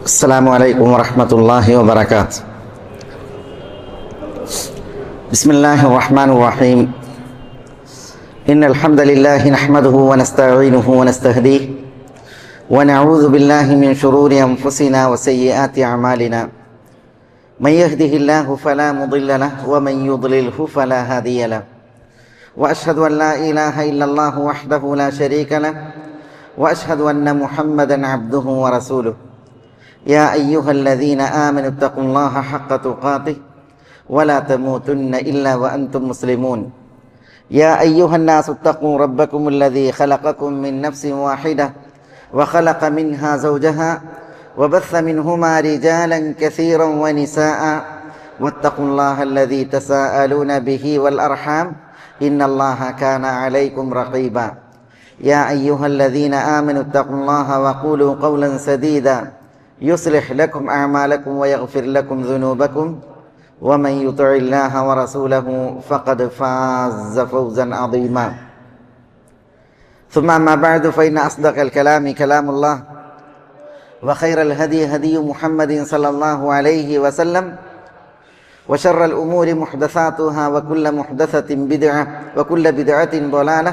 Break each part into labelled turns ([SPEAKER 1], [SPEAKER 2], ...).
[SPEAKER 1] السلام عليكم ورحمة الله وبركاته. بسم الله الرحمن الرحيم. إن الحمد لله نحمده ونستعينه ونستهديه ونعوذ بالله من شرور أنفسنا وسيئات أعمالنا. من يهده الله فلا مضل له ومن يضلله فلا هادي له. وأشهد أن لا إله إلا الله وحده لا شريك له وأشهد أن محمدا عبده ورسوله. يا أيها الذين آمنوا اتقوا الله حق تقاته ولا تموتن إلا وأنتم مسلمون. يا أيها الناس اتقوا ربكم الذي خلقكم من نفس واحدة وخلق منها زوجها وبث منهما رجالا كثيرا ونساء واتقوا الله الذي تساءلون به والأرحام إن الله كان عليكم رقيبا. يا أيها الذين آمنوا اتقوا الله وقولوا قولا سديدا يصلح لكم أعمالكم ويغفر لكم ذنوبكم ومن يطع الله ورسوله فقد فاز فوزا عظيما. ثم أما بعد فإن أصدق الكلام كلام الله وخير الهدي هدي محمد صلى الله عليه وسلم وشر الأمور محدثاتها وكل محدثة بدعة وكل بدعة ضلالة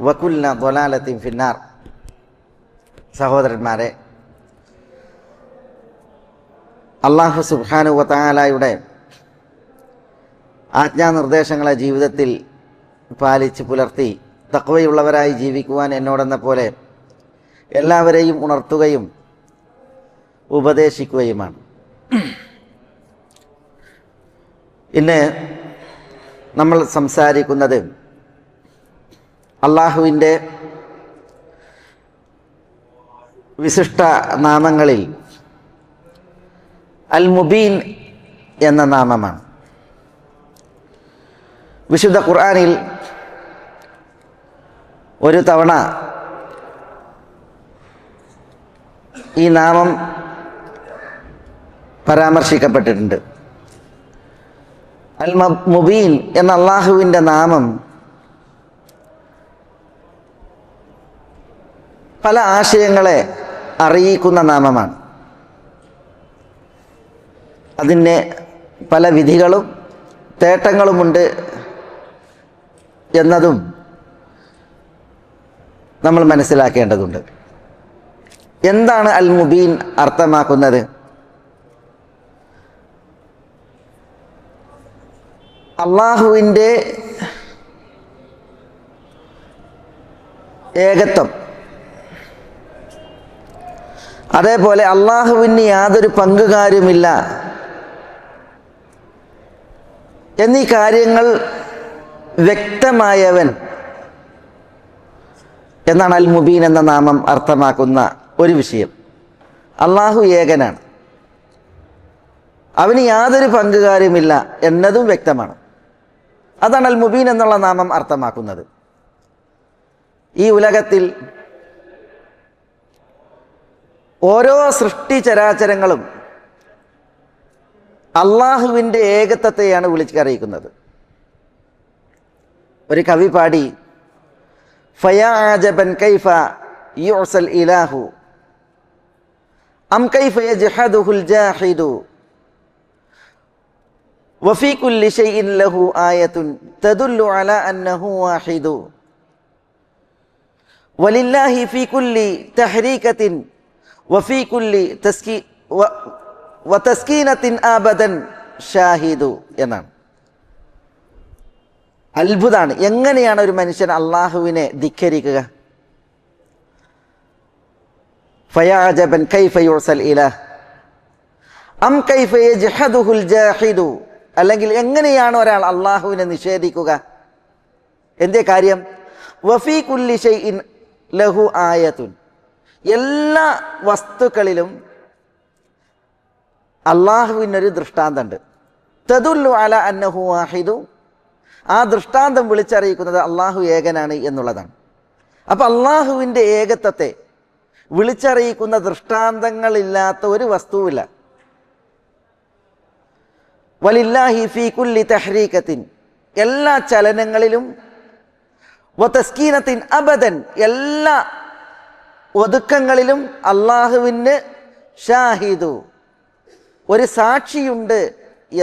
[SPEAKER 1] وكل ضلالة في النار. സഹോദരന്മാരെ, അല്ലാഹു സുബ്ഹാനഹു വ തആലയുടെ ആജ്ഞാനിർദ്ദേശങ്ങളെ ജീവിതത്തിൽ പാലിച്ച് പുലർത്തി തഖ്വയുള്ളവരായി ജീവിക്കുവാൻ എന്നോടെന്ന പോലെ എല്ലാവരെയും ഉണർത്തുകയും ഉപദേശിക്കുകയുമാണ്. ഇന്ന് നമ്മൾ സംസാരിക്കുന്നത് അല്ലാഹുവിൻ്റെ വിശിഷ്ട നാമങ്ങളിൽ അൽ മുബീൻ എന്ന നാമമാണ്. വിശുദ്ധ ഖുർആനിൽ ഒരു തവണ ഈ നാമം പരാമർശിക്കപ്പെട്ടിട്ടുണ്ട്. അൽ മുബീൻ എന്ന അല്ലാഹുവിൻ്റെ നാമം പല ആശയങ്ങളെ അറിയിക്കുന്ന നാമമാണ്. അതിന് പല വിധികളും തേട്ടങ്ങളുമുണ്ട് എന്നതും നമ്മൾ മനസ്സിലാക്കേണ്ടതുണ്ട്. എന്താണ് അൽ മുബീൻ അർത്ഥമാക്കുന്നത്? അല്ലാഹുവിൻ്റെ ഏകത്വം, അതേപോലെ അല്ലാഹുവിന് യാതൊരു പങ്കുകാരുമില്ല എന്നീ കാര്യങ്ങൾ വ്യക്തമായവൻ എന്നാണ് അൽ മുബീൻ എന്ന നാമം അർത്ഥമാക്കുന്ന ഒരു വിഷയം. അല്ലാഹു ഏകനാണ്, അവന് യാതൊരു പങ്കുകാരുമില്ല എന്നതും വ്യക്തമാണ്. അതാണ് അൽ മുബീൻ എന്നുള്ള നാമം അർത്ഥമാക്കുന്നത്. ഈ ഉലകത്തിൽ ഓരോ സൃഷ്ടി ചരാചരങ്ങളും അല്ലാഹുവിൻ്റെ ഏകത്വത്തെയാണ് വിളിച്ചറിയിക്കുന്നത്. ഒരു കവി പാടി, ഫയാ അജബൻ കൈഫ യുഅ്സൽ ഇലാഹു അം കൈഫ യജ്ഹദുൽ ജാഹിദു വഫീ കുല്ലി ശൈഇൻ ലഹു ആയത്തുൻ തദുല്ലു അലാ അന്നഹു വാഹിദു വലില്ലാഹി ഫീ കുല്ലി തഹ്രീകത്തിൻ വഫീ കുല്ലി തസ്കീനത്തിൻ ആബദൻ ഷാഹിദു എന്നാണ്. അത്ഭുതമാണ്. എങ്ങനെയാണ് ഒരു മനുഷ്യൻ അല്ലാഹുവിനെ ധിക്കരിക്കുക? ഫയാ അജബൻ കൈഫ യുഅ്സൽ ഇലാഹ് അം കൈഫ യജ്ഹദുൽ ജാഹിദു, അല്ലെങ്കിൽ എങ്ങനെയാണ് ഒരാൾ അല്ലാഹുവിനെ നിഷേധിക്കുക? എന്തേ കാര്യം? വഫീ കുല്ലി ശൈഇൻ ലഹു ആയത്തുൻ, എല്ലാ വസ്തുക്കളിലും അല്ലാഹുവിനൊരു ദൃഷ്ടാന്തമുണ്ട്. തദുല്ലു അലാ അന്നഹു വാഹിദു, ആ ദൃഷ്ടാന്തം വിളിച്ചറിയിക്കുന്നത് അല്ലാഹു ഏകനാണ് എന്നുള്ളതാണ്. അപ്പം അല്ലാഹുവിൻ്റെ ഏകത്വത്തെ വിളിച്ചറിയിക്കുന്ന ദൃഷ്ടാന്തങ്ങളില്ലാത്ത ഒരു വസ്തുവില്ല. വലില്ലാഹി ഫീ കുല്ലി തഹ്രീകത്തിൻ, എല്ലാ ചലനങ്ങളിലും വതസ്കീനത്തിൻ അബദൻ, എല്ലാ ഒതുക്കങ്ങളിലും അള്ളാഹുവിന് ഷാഹിദു, ഒരു സാക്ഷിയുണ്ട്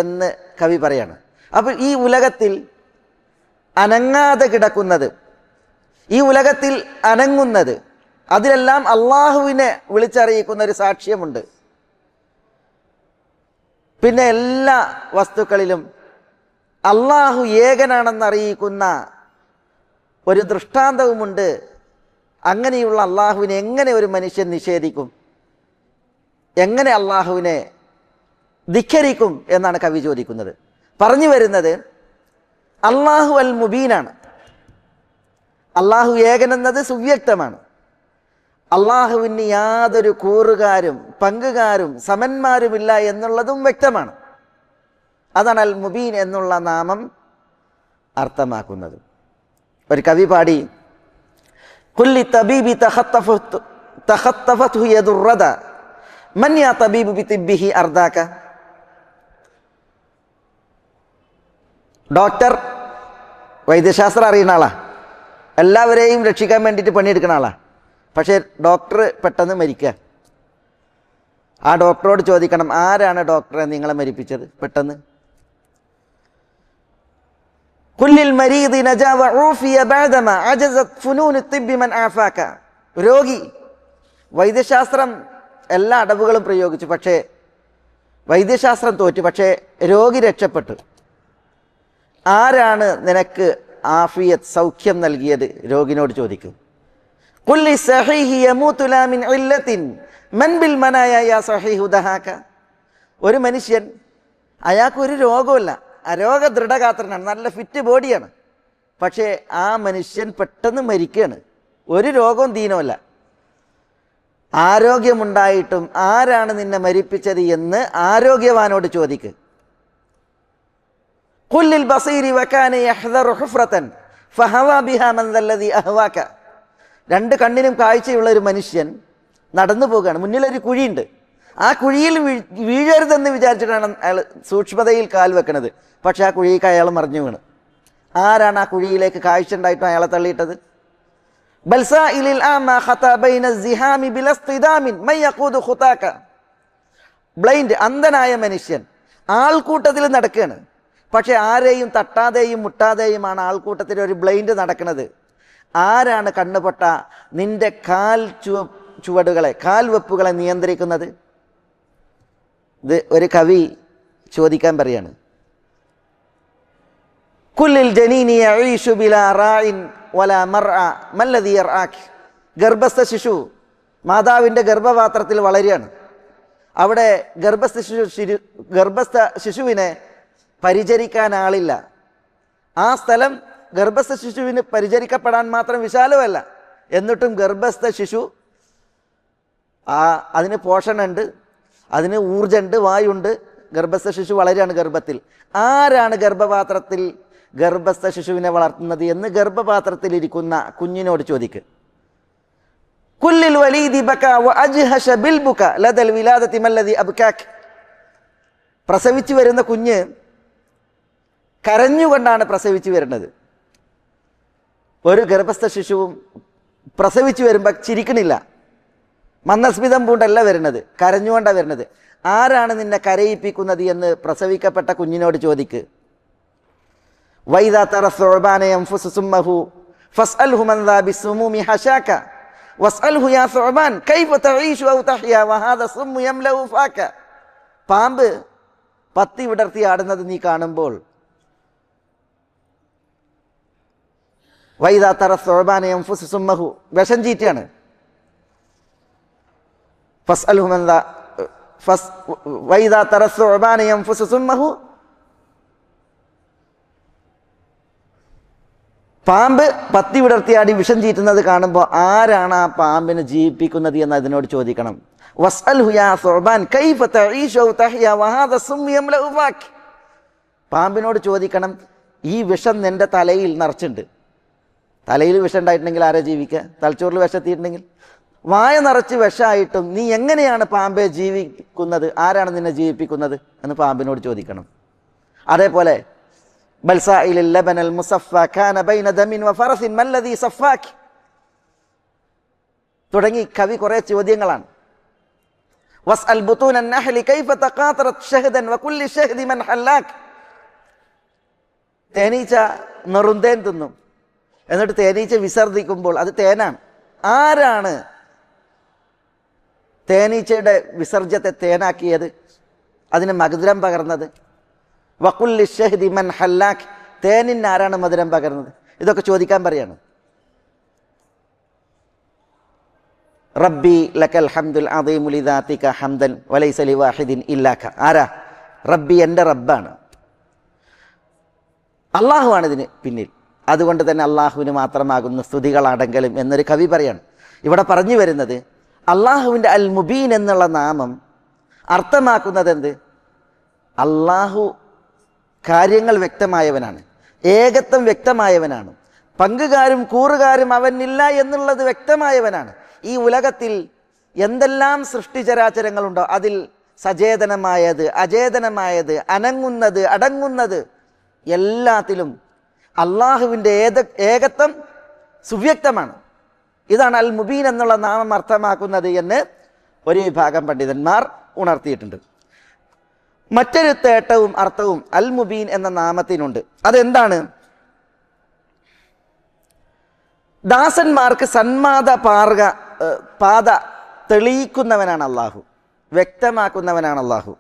[SPEAKER 1] എന്ന് കവി പറയാണ്. അപ്പോൾ ഈ ഉലകത്തിൽ അനങ്ങാതെ കിടക്കുന്നത്, ഈ ഉലകത്തിൽ അനങ്ങുന്നത്, അതിലെല്ലാം അള്ളാഹുവിനെ വിളിച്ചറിയിക്കുന്ന ഒരു സാക്ഷ്യമുണ്ട്. പിന്നെ എല്ലാ വസ്തുക്കളിലും അള്ളാഹു ഏകനാണെന്നറിയിക്കുന്ന ഒരു ദൃഷ്ടാന്തവുമുണ്ട്. അങ്ങനെയുള്ള അള്ളാഹുവിനെ എങ്ങനെ ഒരു മനുഷ്യൻ നിഷേധിക്കും? എങ്ങനെ അള്ളാഹുവിനെ ധിക്കരിക്കും എന്നാണ് കവി ചോദിക്കുന്നത്. പറഞ്ഞു വരുന്നത് അള്ളാഹു അൽ മുബീനാണ്. അള്ളാഹു ഏകനെന്നത് സുവ്യക്തമാണ്. അള്ളാഹുവിന് യാതൊരു കൂറുകാരും പങ്കുകാരും സമന്മാരുമില്ല എന്നുള്ളതും വ്യക്തമാണ്. അതാണ് അൽ മുബീൻ എന്നുള്ള നാമം അർത്ഥമാക്കുന്നത്. ഒരു കവി പാടി, കുല്ലി തബീബി തഖത്തഫത്ഹു യദുറദ മൻ യാ തബീബു ബിതിബ്ബിഹി അർദാക. ഡോക്ടർ വൈദ്യശാസ്ത്രം അറിയുന്ന ആളാ, എല്ലാവരെയും രക്ഷിക്കാൻ വേണ്ടിയിട്ട് പണിയെടുക്കുന്ന ആളാ. പക്ഷേ ഡോക്ടർ പെട്ടെന്ന് മരിക്കുക. ആ ഡോക്ടറോട് ചോദിക്കണം, ആരാണ് ഡോക്ടറെ നിങ്ങളെ മരിപ്പിച്ചത് പെട്ടെന്ന്? കുല്ലിൽ മരീദി നജാ വഊഫിയ ബഅദമാ അജസത് ഫുനൂനു തിബ്ബി മൻ ആഫാക. രോഗി വൈദ്യശാസ്ത്രം എല്ലാ അടവുകളും പ്രയോഗിച്ചു, പക്ഷേ വൈദ്യശാസ്ത്രം തോറ്റു, പക്ഷേ രോഗി രക്ഷപ്പെട്ടു. ആരാണ് നിനക്ക് ആഫിയത്ത് സൗഖ്യം നൽകിയത്? രോഗിനോട് ചോദിക്കും. കുല്ലി സഹീഹി യമൂതു ലാ മിൻ ഇല്ലത്തിൻ മൻ ബിൽ മനായ യാ സഹീഹു ദഹാക. ഒരു മനുഷ്യൻ, അയാൾക്കൊരു രോഗമില്ല, അരോഗ ദൃഢഗാത്രനാണ്, നല്ല ഫിറ്റ് ബോഡിയാണ്, പക്ഷേ ആ മനുഷ്യൻ പെട്ടെന്ന് മരിക്കുകയാണ്. ഒരു രോഗവും ദീനമല്ല. ആരോഗ്യമുണ്ടായിട്ടും ആരാണ് നിന്നെ മരിപ്പിച്ചത് എന്ന് ആരോഗ്യവാനോട് ചോദിക്ക്. ഖുല്ലിൽ ബസീരി വകാന യഹ്ദറു ഹുഫ്റതൻ ഫഹവാ ബിഹാ മൻ ദല്ലദി അഹ്വാക. രണ്ട് കണ്ണിനും കാഴ്ചയുള്ള ഒരു മനുഷ്യൻ നടന്നു പോകുകയാണ്. മുന്നിലൊരു കുഴിയുണ്ട്. ആ കുഴിയിൽ വീഴരുതെന്ന് വിചാരിച്ചിട്ടാണ് അയാൾ സൂക്ഷ്മതയിൽ കാൽ വെക്കുന്നത്. പക്ഷെ ആ കുഴിക്ക് അയാൾ മറിഞ്ഞു വീണ്. ആരാണ് ആ കുഴിയിലേക്ക് കാഴ്ച ഉണ്ടായിട്ടും അയാളെ തള്ളിയിട്ടത്? ബ്ലൈൻഡ്, അന്ധനായ മനുഷ്യൻ ആൾക്കൂട്ടത്തിൽ നടക്കുകയാണ്. പക്ഷെ ആരെയും തട്ടാതെയും മുട്ടാതെയുമാണ് ആൾക്കൂട്ടത്തിൽ ഒരു ബ്ലൈൻഡ് നടക്കുന്നത്. ആരാണ് കണ്ണുപൊട്ട നിന്റെ കാൽ ചുവടുകളെ, കാൽവെപ്പുകളെ നിയന്ത്രിക്കുന്നത്? ഇത് ഒരു കവി ചോദിക്കാൻ പറയാണ്. കുല്ലിൽ ജനീനി യഈശു ബിലാ റാഇൻ വലാ മർഅ മല്ലദി യർആക്. ഗർഭസ്ഥ ശിശു മാതാവിൻ്റെ ഗർഭപാത്രത്തിൽ വളരുകയാണ്. അവിടെ ഗർഭസ്ഥ ശിശുവിനെ പരിചരിക്കാൻ ആളില്ല. ആ സ്ഥലം ഗർഭസ്ഥ ശിശുവിന് പരിചരിക്കപ്പെടാൻ മാത്രം വിശാലമല്ല. എന്നിട്ടും ഗർഭസ്ഥ ശിശു അതിന് പോഷണമുണ്ട്, അതിന് ഊർജ്ജമുണ്ട്, വായുണ്ട്. ഗർഭസ്ഥ ശിശു വളരെയാണ് ഗർഭത്തിൽ. ആരാണ് ഗർഭപാത്രത്തിൽ ഗർഭസ്ഥ ശിശുവിനെ വളർത്തുന്നത് എന്ന് ഗർഭപാത്രത്തിൽ ഇരിക്കുന്ന കുഞ്ഞിനോട് ചോദിക്ക്. കുല്ലിൽ വലീദി ബകാ വഅജ്ഹശ ബിൽ ബുകാ ലദൽ വിലാദതി മല്ലദി അബ്കാക്. പ്രസവിച്ചു വരുന്ന കുഞ്ഞ് കരഞ്ഞുകൊണ്ടാണ് പ്രസവിച്ചു വരുന്നത്. ഒരു ഗർഭസ്ഥ ശിശുവും പ്രസവിച്ചു വരുമ്പോൾ ചിരിക്കണില്ല, മന്ദസ്മിതം പൂണ്ടല്ല വരുന്നത്, കരഞ്ഞുകൊണ്ടാണ് വരുന്നത്. ആരാണ് നിന്നെ കരയിപ്പിക്കുന്നത് എന്ന് പ്രസവിക്കപ്പെട്ട കുഞ്ഞിനോട് ചോദിക്ക്. വൈദാ തറ സുഅബാന യൻഫുസു സുമ്മഹു ഫസ്അൽഹു മൻ ദാ ബിസ്സുമൂമി ഹശാക വസ്അൽഹു യാ സുഅബാൻ കൈഫ തഈശു ഔ തഹ്യാ വഹാദ സുമ്മു യംലഉ ഫാക. പാമ്പ് പത്തി വിടർത്തി ആടുന്നത് നീ കാണുമ്പോൾ, വൈദാ തറ സുഅബാന യൻഫുസു സുമ്മഹു, വിഷം ചീറ്റയാണ്. ഫസ്അൽഹു മൻ ദാ വൈദാ തറ സുഅബാന യൻഫുസു സുമ്മഹു, പാമ്പ് പത്തി വിടർത്തിയാടി വിഷം ചീറ്റുന്നത് കാണുമ്പോൾ ആരാണ് ആ പാമ്പിനെ ജീവിപ്പിക്കുന്നത് എന്ന് അതിനോട് ചോദിക്കണം. വസ്അൽഹു യാ സുഅബാൻ കൈഫ തഈശു ഔ തഹ്യാ വഹാദ സുമ്മു യംലഉ ഫാക്. പാമ്പിനോട് ചോദിക്കണം, ഈ വിഷം നിന്റെ തലയിൽ നിറച്ചുണ്ട്. തലയിൽ വിഷം ഉണ്ടായിട്ടുണ്ടെങ്കിൽ ആരാ ജീവിക്കുക? തലച്ചോറിൽ വിഷത്തിയിട്ടുണ്ടെങ്കിൽ. വായ നിറച്ച് വിഷമായിട്ടും നീ എങ്ങനെയാണ് പാമ്പെ ജീവിക്കുന്നത്? ആരാണ് നിന്നെ ജീവിപ്പിക്കുന്നത് എന്ന് പാമ്പിനോട് ചോദിക്കണം. അതേപോലെ ബൽസാഇലിൽ ലബനൽ മുസഫ കാന ബൈന ദമിൻ വഫറസിൻ മല്ലദി സഫാക് തുടങ്ങി കവി കുറേ ചോദ്യങ്ങളാണ്. വസ്അൽ ബുതൂന അൻ-നഹ്ലി കൈഫ തഖാതറത് ഷഹ്ദൻ വകുല്ലി ഷഹ്ദി മൻ ഹല്ലാക്. തേനീച്ച നെറുന്തേൻ തിന്നും, എന്നിട്ട് തേനീച്ച വിസർജിക്കുമ്പോൾ അത് തേനാണ്. ആരാണ് തേനീച്ചയുടെ വിസർജ്യത്തെ തേനാക്കിയത്, അതിന് മധുരം പകർന്നത്? വകുല്ലി ഷഹ്ദി മൻ ഹല്ലാക്, തേനിന് ആരാണ് മധുരം പകർന്നത്? ഇതൊക്കെ ചോദിക്കാൻ പറയാണ്. റബ്ബി ലക്കൽ ഹംദുൽ അദീമു ലിദാതിക ഹംദൻ വലൈസ ലിവാഹിദിൻ ഇല്ലാക. ആരാ? റബ്ബി, എൻ്റെ റബ്ബാണ്, അള്ളാഹുവാണ് ഇതിന് പിന്നിൽ. അതുകൊണ്ട് തന്നെ അള്ളാഹുവിന് മാത്രമാകുന്ന സ്തുതികളടങ്കലും എന്നൊരു കവി പറയാണ്. ഇവിടെ പറഞ്ഞു വരുന്നത് അള്ളാഹുവിൻ്റെ അൽ മുബീൻ എന്നുള്ള നാമം അർത്ഥമാക്കുന്നത് എന്ത്? അള്ളാഹു കാര്യങ്ങൾ വ്യക്തമായവനാണ്, ഏകത്വം വ്യക്തമായവനാണ്, പങ്കുകാരും കൂറുകാരും അവനില്ല എന്നുള്ളത് വ്യക്തമായവനാണ്. ഈ ഉലകത്തിൽ എന്തെല്ലാം സൃഷ്ടിചരാചരങ്ങളുണ്ടോ അതിൽ സചേതനമായത്, അചേതനമായത്, അനങ്ങുന്നത്, അടങ്ങുന്നത് എല്ലാത്തിലും അള്ളാഹുവിൻ്റെ ഏകത്വം സുവ്യക്തമാണ്. ഇതാണ് അൽ മുബീൻ എന്നുള്ള നാമം അർത്ഥമാക്കുന്നത് എന്ന് ഒരു വിഭാഗം പണ്ഡിതന്മാർ ഉണർത്തിയിട്ടുണ്ട്. മറ്റൊരു തേട്ടവും അർത്ഥവും അൽ മുബീൻ എന്ന നാമത്തിനുണ്ട്. അതെന്താണ്? ദാസന്മാർക്ക് സന്മാദ പാത തെളിയിക്കുന്നവനാണ് അള്ളാഹു, വ്യക്തമാക്കുന്നവനാണ് അള്ളാഹു.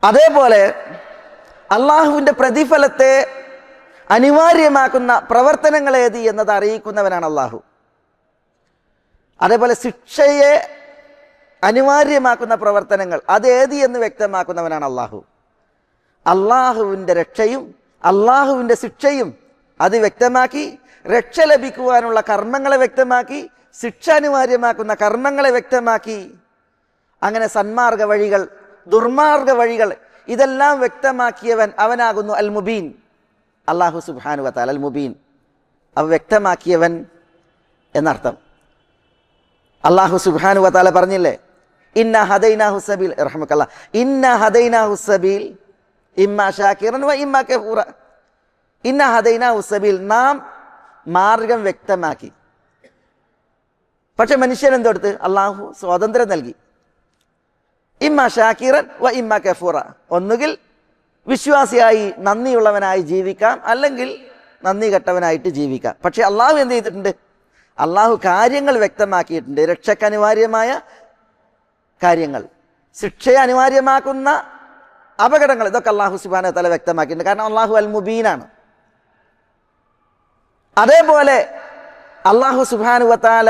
[SPEAKER 1] അതേപോലെ അള്ളാഹുവിൻ്റെ പ്രതിഫലത്തെ അനിവാര്യമാക്കുന്ന പ്രവർത്തനങ്ങൾ ഏത് എന്നത് അറിയിക്കുന്നവനാണ് അള്ളാഹു. അതേപോലെ ശിക്ഷയെ അനിവാര്യമാക്കുന്ന പ്രവർത്തനങ്ങൾ അതേത് എന്ന് വ്യക്തമാക്കുന്നവനാണ് അള്ളാഹു. അള്ളാഹുവിൻ്റെ രക്ഷയും അള്ളാഹുവിൻ്റെ ശിക്ഷയും അത് വ്യക്തമാക്കി, രക്ഷ ലഭിക്കുവാനുള്ള കർമ്മങ്ങളെ വ്യക്തമാക്കി, ശിക്ഷ അനിവാര്യമാക്കുന്ന കർമ്മങ്ങളെ വ്യക്തമാക്കി, അങ്ങനെ സന്മാർഗ വഴികൾ, ദുർമാർഗ വഴികൾ ഇതെല്ലാം വ്യക്തമാക്കിയവൻ അവനാകുന്നു അൽ മുബീൻ. അള്ളാഹു സുബ്ഹാനഹു വ തആല അൽ മുബീൻ, അവ വ്യക്തമാക്കിയവൻ എന്നർത്ഥം. അള്ളാഹു സുബ്ഹാനഹു വ തആല പറഞ്ഞില്ലേ, ഇന്ന ഹദൈനാഹു സബീൽ, റഹ്മക്കല്ലാഹ്, ഇന്ന ഹദൈനാഹു സബീൽ ഇമ്മാ ഷാകിറൻ വ ഇമ്മാ കഫൂറ. ഇന്ന ഹദൈനാഹു സബീൽ, നാം മാർഗം വ്യക്തമാക്കി. പക്ഷെ മനുഷ്യൻ എന്തെടുത്ത്? അള്ളാഹു സ്വാതന്ത്ര്യം നൽകി. ഇമ്മാ ഷാകിറൻ വ ഇമ്മാ കഫൂറ, ഒന്നുകിൽ വിശ്വാസിയായി നന്ദിയുള്ളവനായി ജീവിക്കാം, അല്ലെങ്കിൽ നന്ദി കെട്ടവനായിട്ട് ജീവിക്കാം. പക്ഷെ അള്ളാഹു എന്ത് ചെയ്തിട്ടുണ്ട്? അള്ളാഹു കാര്യങ്ങൾ വ്യക്തമാക്കിയിട്ടുണ്ട്. രക്ഷയ്ക്ക് അനിവാര്യമായ കാര്യങ്ങൾ, ശിക്ഷയെ അനിവാര്യമാക്കുന്ന അപകടങ്ങൾ, ഇതൊക്കെ അള്ളാഹു സുബ്ഹാനഹു വ തആല വ്യക്തമാക്കിയിട്ടുണ്ട്. കാരണം അള്ളാഹു അൽ മുബീനാണ്. അതേപോലെ അള്ളാഹു സുബ്ഹാനഹു വ തആല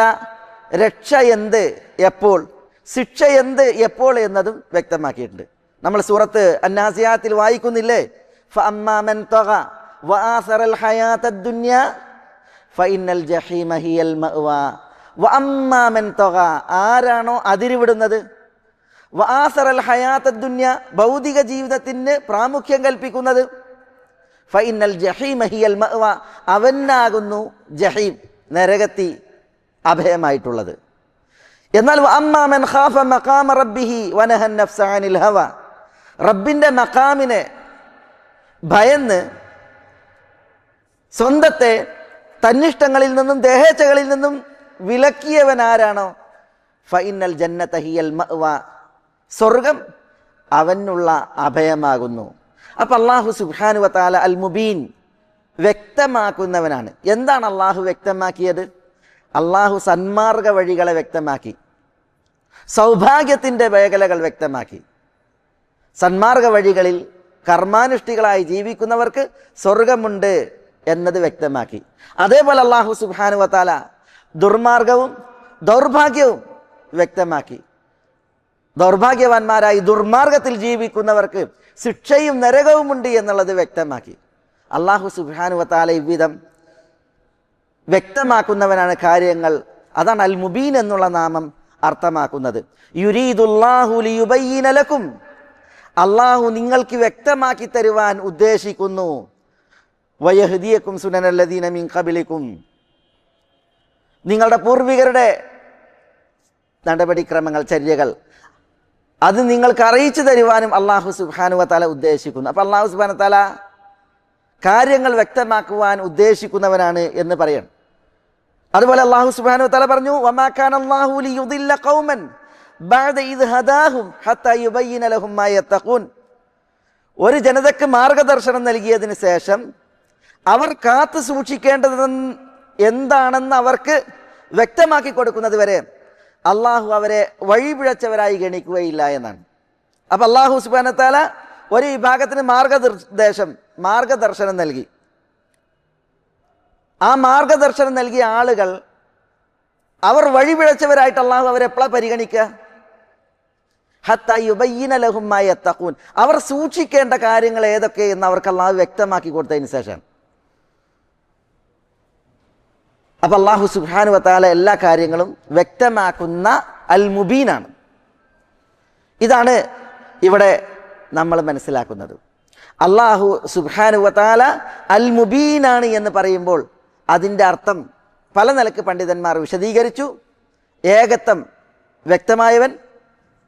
[SPEAKER 1] രക്ഷ എന്ത് എപ്പോൾ, ശിക്ഷ എന്ത് എപ്പോൾ എന്നതും വ്യക്തമാക്കിയിട്ടുണ്ട്. നമ്മൾ സൂറത്ത് അന്നാസിയാത്തിൽ വായിക്കുന്നില്ലേ, ഫഅമ്മാ മൻ തഗ വആസറൽ ഹയാത്തദ് ദുനിയ ഫഇന്നൽ ജഹീമ ഹിയൽ മഅവാ വഅമ്മാ മൻ തഗ, ആരാണോ അതിരുവിടുന്നത്, വആസറൽ ഹയാത്തദ് ദുനിയ, ഭൗതിക ജീവിതത്തിന് പ്രാമുഖ്യം കൽപ്പിക്കുന്നത്, ഫഇന്നൽ ജഹീമ ഹിയൽ മഅവാ, അവനാകുന്നു ജഹീം, നരകത്തി അഭയമായിട്ടുള്ളത്. എന്നാൽ വഅമ്മാ മൻ ഖാഫ മഖാമ റബ്ബിഹി വനഹ നഫ്സ അനിൽ ഹവ, റബ്ബിൻ്റെ മഖാമിനെ ഭയന്ന് സ്വന്തത്തെ തന്നിഷ്ടങ്ങളിൽ നിന്നും ദേഹേച്ഛകളിൽ നിന്നും വിലക്കിയവൻ ആരാണോ, ഫഇന്നൽ ജന്നത ഹിയൽ മഅവാ, സ്വർഗം അവനുള്ള അഭയമാകുന്നു. അപ്പം അള്ളാഹു സുബ്ഹാനഹു വ തആല അൽ മുബീൻ, വ്യക്തമാക്കുന്നവനാണ്. എന്താണ് അള്ളാഹു വ്യക്തമാക്കിയത്? അള്ളാഹു സന്മാർഗ വഴികളെ വ്യക്തമാക്കി, സൗഭാഗ്യത്തിൻ്റെ മേഖലകൾ വ്യക്തമാക്കി. സന്മാർഗ വഴികളിൽ കർമാനുഷ്ഠികളായി ജീവിക്കുന്നവർക്ക് സ്വർഗമുണ്ട് എന്നത് വ്യക്തമാക്കി. അതേപോലെ അള്ളാഹു സുബ്ഹാനഹു വ തആല ദുർമാർഗവും ദൗർഭാഗ്യവും വ്യക്തമാക്കി. ദൗർഭാഗ്യവാന്മാരായി ദുർമാർഗത്തിൽ ജീവിക്കുന്നവർക്ക് ശിക്ഷയും നരകവുമുണ്ട് എന്നുള്ളത് വ്യക്തമാക്കി. അള്ളാഹു സുബ്ഹാനഹു വ തആല ഇவ்விധം വ്യക്തമാക്കുന്നവനാണ് കാര്യങ്ങൾ. അതാണ് അൽ മുബീൻ എന്നുള്ള നാമം അർത്ഥമാക്കുന്നത്. യുരീദുല്ലാഹു ലിയുബയ്യിന ലക്കും, അള്ളാഹു നിങ്ങൾക്ക് വ്യക്തമാക്കി തരുവാൻ ഉദ്ദേശിക്കുന്നു. വയഹ്ദിയക്കും സുനനല്ലദീന മിൻ ഖബലിക്കും, നിങ്ങളുടെ പൂർവികരുടെ നടപടിക്രമങ്ങൾ, ചര്യകൾ അത് നിങ്ങൾക്ക് അറിയിച്ചു തരുവാനും അള്ളാഹു സുബ്ഹാനഹു വ തആല ഉദ്ദേശിക്കുന്നു. അപ്പം അള്ളാഹു സുബ്ഹാനഹു വ തആല കാര്യങ്ങൾ വ്യക്തമാക്കുവാൻ ഉദ്ദേശിക്കുന്നവനാണ് എന്ന് പറയണം. അതുപോലെ അള്ളാഹു സുബ്ഹാനഹു വ തആല പറഞ്ഞു, വമാ കാന അല്ലാഹു ലിയുദില്ല ഖൗമൻ ബഅദ ഇദ് ഹദാഹും ഹത്താ യുബയ്യിന ലഹും മാ യത്തഖൂൻ. ഒരു ജനതയ്ക്ക് മാർഗദർശനം നൽകിയതിന് ശേഷം അവർ കാത്തു സൂക്ഷിക്കേണ്ടത് എന്താണെന്ന് അവർക്ക് വ്യക്തമാക്കി കൊടുക്കുന്നത് വരെ അള്ളാഹു അവരെ വഴിപിഴച്ചവരായി ഗണിക്കുകയില്ല എന്നാണ്. അപ്പം അള്ളാഹു സുബ്ഹാനഹു വ തആല ഒരു വിഭാഗത്തിന് മാർഗദർശനം നൽകി. ആ മാർഗദർശനം നൽകിയ ആളുകൾ അവർ വഴിപിഴച്ചവരായിട്ട് അള്ളാഹു അവരെപ്പോഴാണ് പരിഗണിക്കുക? ഹത്താ യുബയ്യിന ലഹും മാ യത്തഖൂൻ. അവർ സൂക്ഷിക്കേണ്ട കാര്യങ്ങൾ ഏതൊക്കെ എന്ന് അവർക്ക് അള്ളാഹു വ്യക്തമാക്കി കൊടുത്തതിന് ശേഷം. അപ്പം അള്ളാഹു സുബ്ഹാനഹു വ തആല എല്ലാ കാര്യങ്ങളും വ്യക്തമാക്കുന്ന അൽ മുബീനാണ്. ഇതാണ് ഇവിടെ നമ്മൾ മനസ്സിലാക്കുന്നത്. അള്ളാഹു സുബ്ഹാനഹു വ തആല അൽ മുബീനാണ് എന്ന് പറയുമ്പോൾ അതിൻ്റെ അർത്ഥം പല നിലക്ക് പണ്ഡിതന്മാർ വിശദീകരിച്ചു. ഏകത്വം വ്യക്തമായവൻ,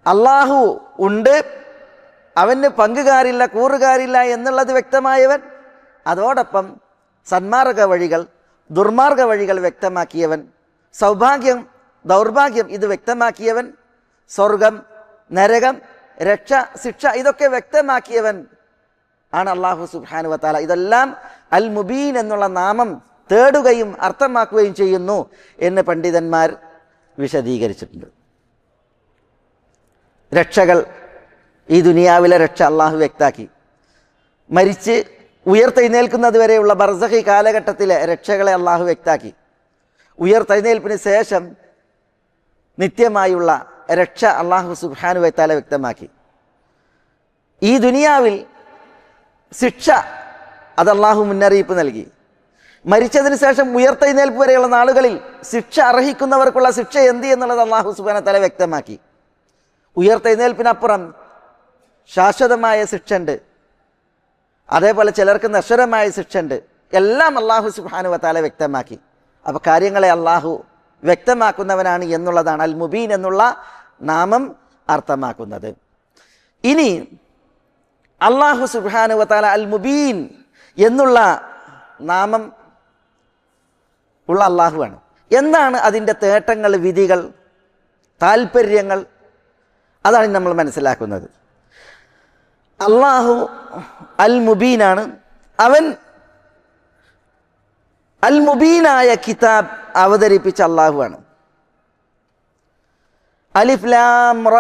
[SPEAKER 1] അള്ളാഹു ഉണ്ട്, അവന് പങ്കുകാരില്ല, കൂറുകാരില്ല എന്നുള്ളത് വ്യക്തമായവൻ, അതോടൊപ്പം സന്മാർഗ വഴികൾ, ദുർമാർഗ വഴികൾ വ്യക്തമാക്കിയവൻ, സൗഭാഗ്യം, ദൗർഭാഗ്യം ഇത് വ്യക്തമാക്കിയവൻ, സ്വർഗം, നരകം, രക്ഷ, ശിക്ഷ ഇതൊക്കെ വ്യക്തമാക്കിയവൻ ആണ് അള്ളാഹു സുബ്ഹാനഹു വ തആല. ഇതെല്ലാം അൽ മുബീൻ എന്നുള്ള നാമം തേടുകയും അർത്ഥമാക്കുകയും ചെയ്യുന്നു എന്ന് പണ്ഡിതന്മാർ വിശദീകരിച്ചിട്ടുണ്ട്. രക്ഷകൾ, ഈ ദുനിയാവിലെ രക്ഷ അള്ളാഹു വ്യക്താക്കി. മരിച്ച് ഉയർത്തെഴുന്നേൽക്കുന്നത് വരെയുള്ള ബർസഖി കാലഘട്ടത്തിലെ രക്ഷകളെ അള്ളാഹു വ്യക്താക്കി. ഉയർത്തെഴുന്നേൽപ്പിന് ശേഷം നിത്യമായുള്ള രക്ഷ അള്ളാഹു സുബ്ഹാനഹു വ തആല വ്യക്തമാക്കി. ഈ ദുനിയാവിൽ ശിക്ഷ അത് അള്ളാഹു മുന്നറിയിപ്പ് നൽകി. മരിച്ചതിന് ശേഷം ഉയർത്തെഴുന്നേൽപ്പ് വരെയുള്ള നാളുകളിൽ ശിക്ഷ അർഹിക്കുന്നവർക്കുള്ള ശിക്ഷ എന്ത് എന്നുള്ളത് അള്ളാഹു സുബ്ഹാനഹു വ തആല വ്യക്തമാക്കി. ഉയർത്തെഴുന്നേൽപ്പിനപ്പുറം ശാശ്വതമായ ശിക്ഷ ഉണ്ട്, അതേപോലെ ചിലർക്ക് നശ്വരമായ ശിക്ഷ ഉണ്ട്. എല്ലാം അള്ളാഹു സുബ്ഹാനഹു വ തആല വ്യക്തമാക്കി. അപ്പോൾ കാര്യങ്ങളെ അള്ളാഹു വ്യക്തമാക്കുന്നവനാണ് എന്നുള്ളതാണ് അൽ മുബീൻ എന്നുള്ള നാമം അർത്ഥമാക്കുന്നത്. ഇനി അള്ളാഹു സുബ്ഹാനഹു വ തആല അൽ മുബീൻ എന്നുള്ള നാമം ഉള്ള അള്ളാഹുവാണ്. എന്താണ് അതിൻ്റെ തേട്ടങ്ങൾ, വിധികൾ, താല്പര്യങ്ങൾ? അതാണ് നമ്മൾ മനസ്സിലാക്കുന്നത്. അള്ളാഹു അൽ മുബീനാണ്. അവൻ അൽ മുബീനായ കിതാബ് അവതരിപ്പിച്ച അള്ളാഹുവാണ്. അലിഫ് ലാം റ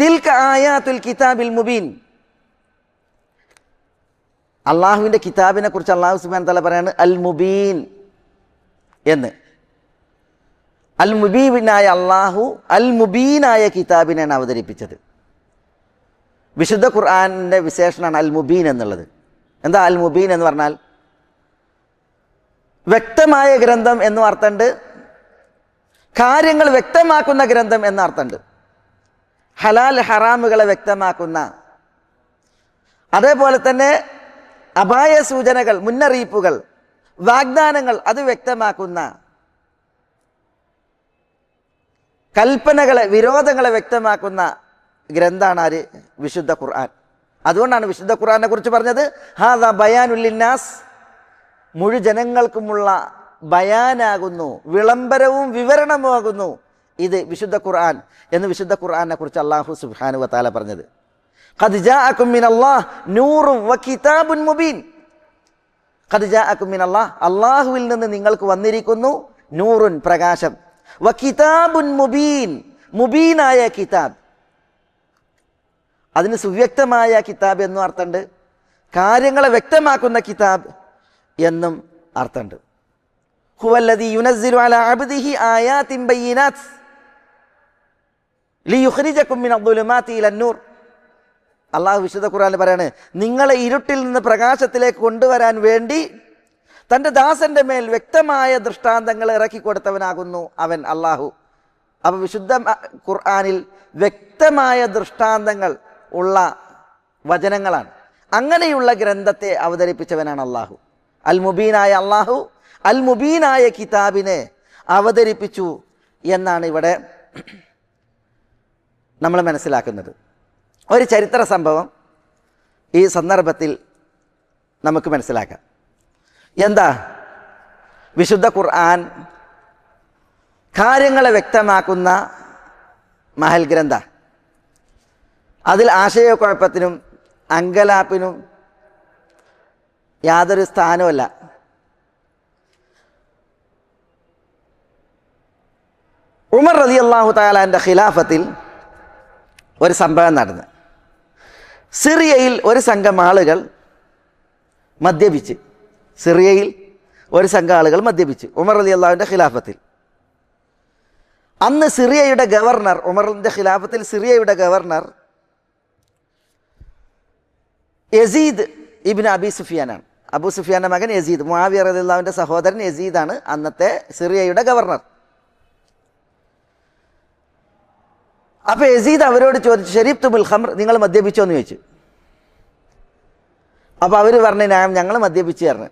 [SPEAKER 1] തിൽക ആയാത്തുൽ കിതാബിൽ മുബീൻ. അള്ളാഹുവിൻ്റെ കിതാബിനെ കുറിച്ച് അള്ളാഹു സുബ്ഹാനഹു വ തആല പറയാണ് അൽ മുബീൻ എന്ന്. അൽ മുബീനായ അള്ളാഹു അൽ മുബീനായ കിതാബിനെയാണ് അവതരിപ്പിച്ചത്. വിശുദ്ധ ഖുർആനിൻ്റെ വിശേഷണമാണ് അൽ മുബീൻ എന്നുള്ളത്. എന്താ അൽ മുബീൻ എന്ന് പറഞ്ഞാൽ? വ്യക്തമായ ഗ്രന്ഥം എന്നും അർത്ഥമുണ്ട്, കാര്യങ്ങൾ വ്യക്തമാക്കുന്ന ഗ്രന്ഥം എന്ന അർത്ഥമുണ്ട്. ഹലാൽ ഹറാമുകളെ വ്യക്തമാക്കുന്ന, അതേപോലെ തന്നെ അപായ സൂചനകൾ, മുന്നറിയിപ്പുകൾ, വാഗ്ദാനങ്ങൾ അത് വ്യക്തമാക്കുന്ന, കൽപ്പനകളെ, വിരോധങ്ങളെ വ്യക്തമാക്കുന്ന ഗ്രന്ഥാണ് ആര്? വിശുദ്ധ ഖുർആൻ. അതുകൊണ്ടാണ് വിശുദ്ധ ഖുർആനെ കുറിച്ച് പറഞ്ഞത് ഹാദാ ബയാനുൽ ലിന്നാസ്, മുഴു ജനങ്ങൾക്കുമുള്ള ബയാനാകുന്നു, വിളംബരവും വിവരണവുമാകുന്നു ഇത് വിശുദ്ധ ഖുർആൻ എന്ന് വിശുദ്ധ ഖുർആനെ കുറിച്ച് അല്ലാഹു സുബ്ഹാനഹു വ തആല പറഞ്ഞത്. ഖദ് ജാഅകും മിനല്ലാഹ് നൂറുൻ വ കിതാബുൻ മുബീൻ. ഖദ് ജാഅകും മിനല്ലാഹ്, അല്ലാഹുവിൽ നിന്ന് നിങ്ങൾക്ക് വന്നിരിക്കുന്നു, നൂറുൻ പ്രകാശം, വ കിതാബുൻ മുബീൻ, മുബീനായ കിതാബ്. അതിന് സുവ്യക്തമായ കിതാബ് എന്നും അർത്ഥമുണ്ട്, കാര്യങ്ങളെ വ്യക്തമാക്കുന്ന കിതാബ് എന്നും അർത്ഥമുണ്ട്. ഹുവല്ലദീ യുനസ്സിലു അലാ അബ്ദിഹി ആയാതിൻ ബയ്യിനാത്ത് ലിയുഖ്രിജകും മിനദ്ദുലുമാതി ഇലന്നൂർ. അള്ളാഹു വിശുദ്ധ ഖുർആനിൽ പറയാണ്, നിങ്ങളെ ഇരുട്ടിൽ നിന്ന് പ്രകാശത്തിലേക്ക് കൊണ്ടുവരാൻ വേണ്ടി തൻ്റെ ദാസന്റെ മേൽ വ്യക്തമായ ദൃഷ്ടാന്തങ്ങൾ ഇറക്കി കൊടുത്തവനാകുന്നു അവൻ അള്ളാഹു. അപ്പോൾ വിശുദ്ധ ഖുർആനിൽ വ്യക്തമായ ദൃഷ്ടാന്തങ്ങൾ ഉള്ള വചനങ്ങളാണ്. അങ്ങനെയുള്ള ഗ്രന്ഥത്തെ അവതരിപ്പിച്ചവനാണ് അള്ളാഹു. അൽ മുബീനായ അള്ളാഹു അൽ മുബീനായ കിതാബിനെ അവതരിപ്പിച്ചു എന്നാണ് ഇവിടെ നമ്മൾ മനസ്സിലാക്കുന്നത്. ഒരു ചരിത്ര സംഭവം ഈ സന്ദർഭത്തിൽ നമുക്ക് മനസ്സിലാക്കാം. എന്താ? വിശുദ്ധ ഖുർആൻ കാര്യങ്ങളെ വ്യക്തമാക്കുന്ന മഹൽ ഗ്രന്ഥ. അതിൽ ആശയക്കുഴപ്പത്തിനും അങ്കലാപ്പിനും യാതൊരു സ്ഥാനവുമല്ല. ഉമർ റളിയല്ലാഹു തആലാന്റെ ഖിലാഫത്തിൽ ഒരു സംഭവം നടന്നു. സിറിയയിൽ ഒരു സംഘം ആളുകൾ മദ്യപിച്ച് ഉമർ റളിയല്ലാഹുവിൻ്റെ ഖിലാഫത്തിൽ. അന്ന് സിറിയയുടെ ഗവർണർ, ഉമറിൻ്റെ ഖിലാഫത്തിൽ സിറിയയുടെ ഗവർണർ യസീദ് ഇബ്നു അബി സുഫിയാനാണ്. അബൂ സുഫിയാൻ്റെ മകൻ യസീദ്, മുആവിയ റളിയല്ലാഹുവിൻ്റെ സഹോദരൻ യസീദാണ് അന്നത്തെ സിറിയയുടെ ഗവർണർ. അപ്പോൾ യസീദ് അവരോട് ചോദിച്ചു, ശരീബ്തുമുൽ ഖംർ, നിങ്ങൾ മദ്യപിച്ചോ എന്ന് ചോദിച്ചു. അപ്പോൾ അവർ പറഞ്ഞു, ഞങ്ങൾ മദ്യപിച്ചു പറഞ്ഞു.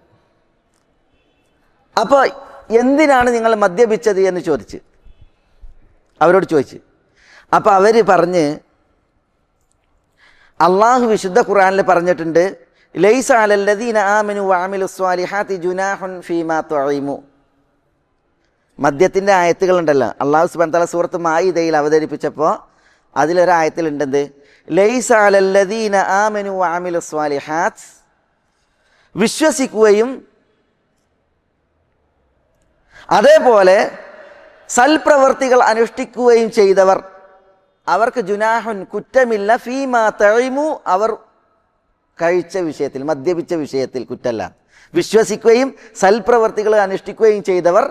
[SPEAKER 1] അപ്പോൾ എന്തിനാണ് നിങ്ങൾ മദ്യപിച്ചത് എന്ന് ചോദിച്ച് അവരോട് ചോദിച്ചു. അപ്പോൾ അവർ പറഞ്ഞ്, അള്ളാഹു വിശുദ്ധ ഖുർആനിൽ പറഞ്ഞിട്ടുണ്ട്, ലൈസ അലല്ലദീന ആമനു വഅമിലുസ് സ്വാലിഹാത്തി ജുനാഹുൻ ഫീമാ തുഇമു. മദ്യത്തിൻ്റെ ആയത്തുകളുണ്ടല്ലോ, അള്ളാഹു സുബ്ഹാനഹു വ തആല സൂറത്ത് മാഇദയിൽ അവതരിപ്പിച്ചപ്പോൾ അതിലൊരായത്തിലുണ്ടെന്ത്, ലൈസ അലല്ലദീന ആമനു വഅമിലുസ് സ്വാലിഹാത്ത്, വിശ്വസിക്കുകയും അതേപോലെ സൽപ്രവർത്തികൾ അനുഷ്ഠിക്കുകയും ചെയ്തവർ, അവർക്ക് ജുനാഹുൻ, കുറ്റമില്ല, ഫീമാ തഇമു, അവർ കഴിച്ച വിഷയത്തിൽ, മദ്യപിച്ച വിഷയത്തിൽ കുറ്റമല്ല. വിശ്വസിക്കുകയും സൽപ്രവർത്തികൾ അനുഷ്ഠിക്കുകയും ചെയ്തവർ,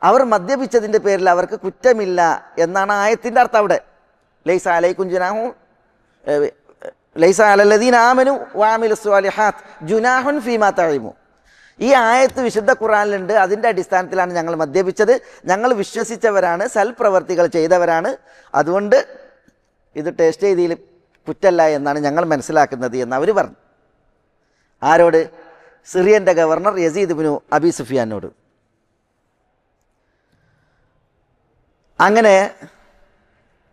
[SPEAKER 1] അവർ മദ്യപിച്ചതിൻ്റെ പേരിൽ അവർക്ക് കുറ്റമില്ല എന്നാണ് ആയത്തിൻ്റെ അർത്ഥം. അവിടെ ലൈസ അലൈക്കും ജുനാഹു, ലൈസ അലല്ലദീന ആമനു വഅമിലുസ് സ്വാലിഹാത്ത് ജുനാഹുൻ ഫീമാ തഇമു. ഈ ആയത്ത് വിശുദ്ധ ഖുർആനിലുണ്ട്. അതിൻ്റെ അടിസ്ഥാനത്തിലാണ് ഞങ്ങൾ മദ്യപിച്ചത്. ഞങ്ങൾ വിശ്വസിച്ചവരാണ്, സൽപ്രവർത്തികൾ ചെയ്തവരാണ്, അതുകൊണ്ട് ഇത് ടേസ്റ്റ് ചെയ്തതിൽ കുറ്റമല്ല എന്നാണ് ഞങ്ങൾ മനസ്സിലാക്കുന്നത് എന്ന് അവർ പറഞ്ഞു. ആരോട്? സിറിയൻ്റെ ഗവർണർ യസീദ് ഇബ്നു അബി സുഫിയാനോട്. അങ്ങനെ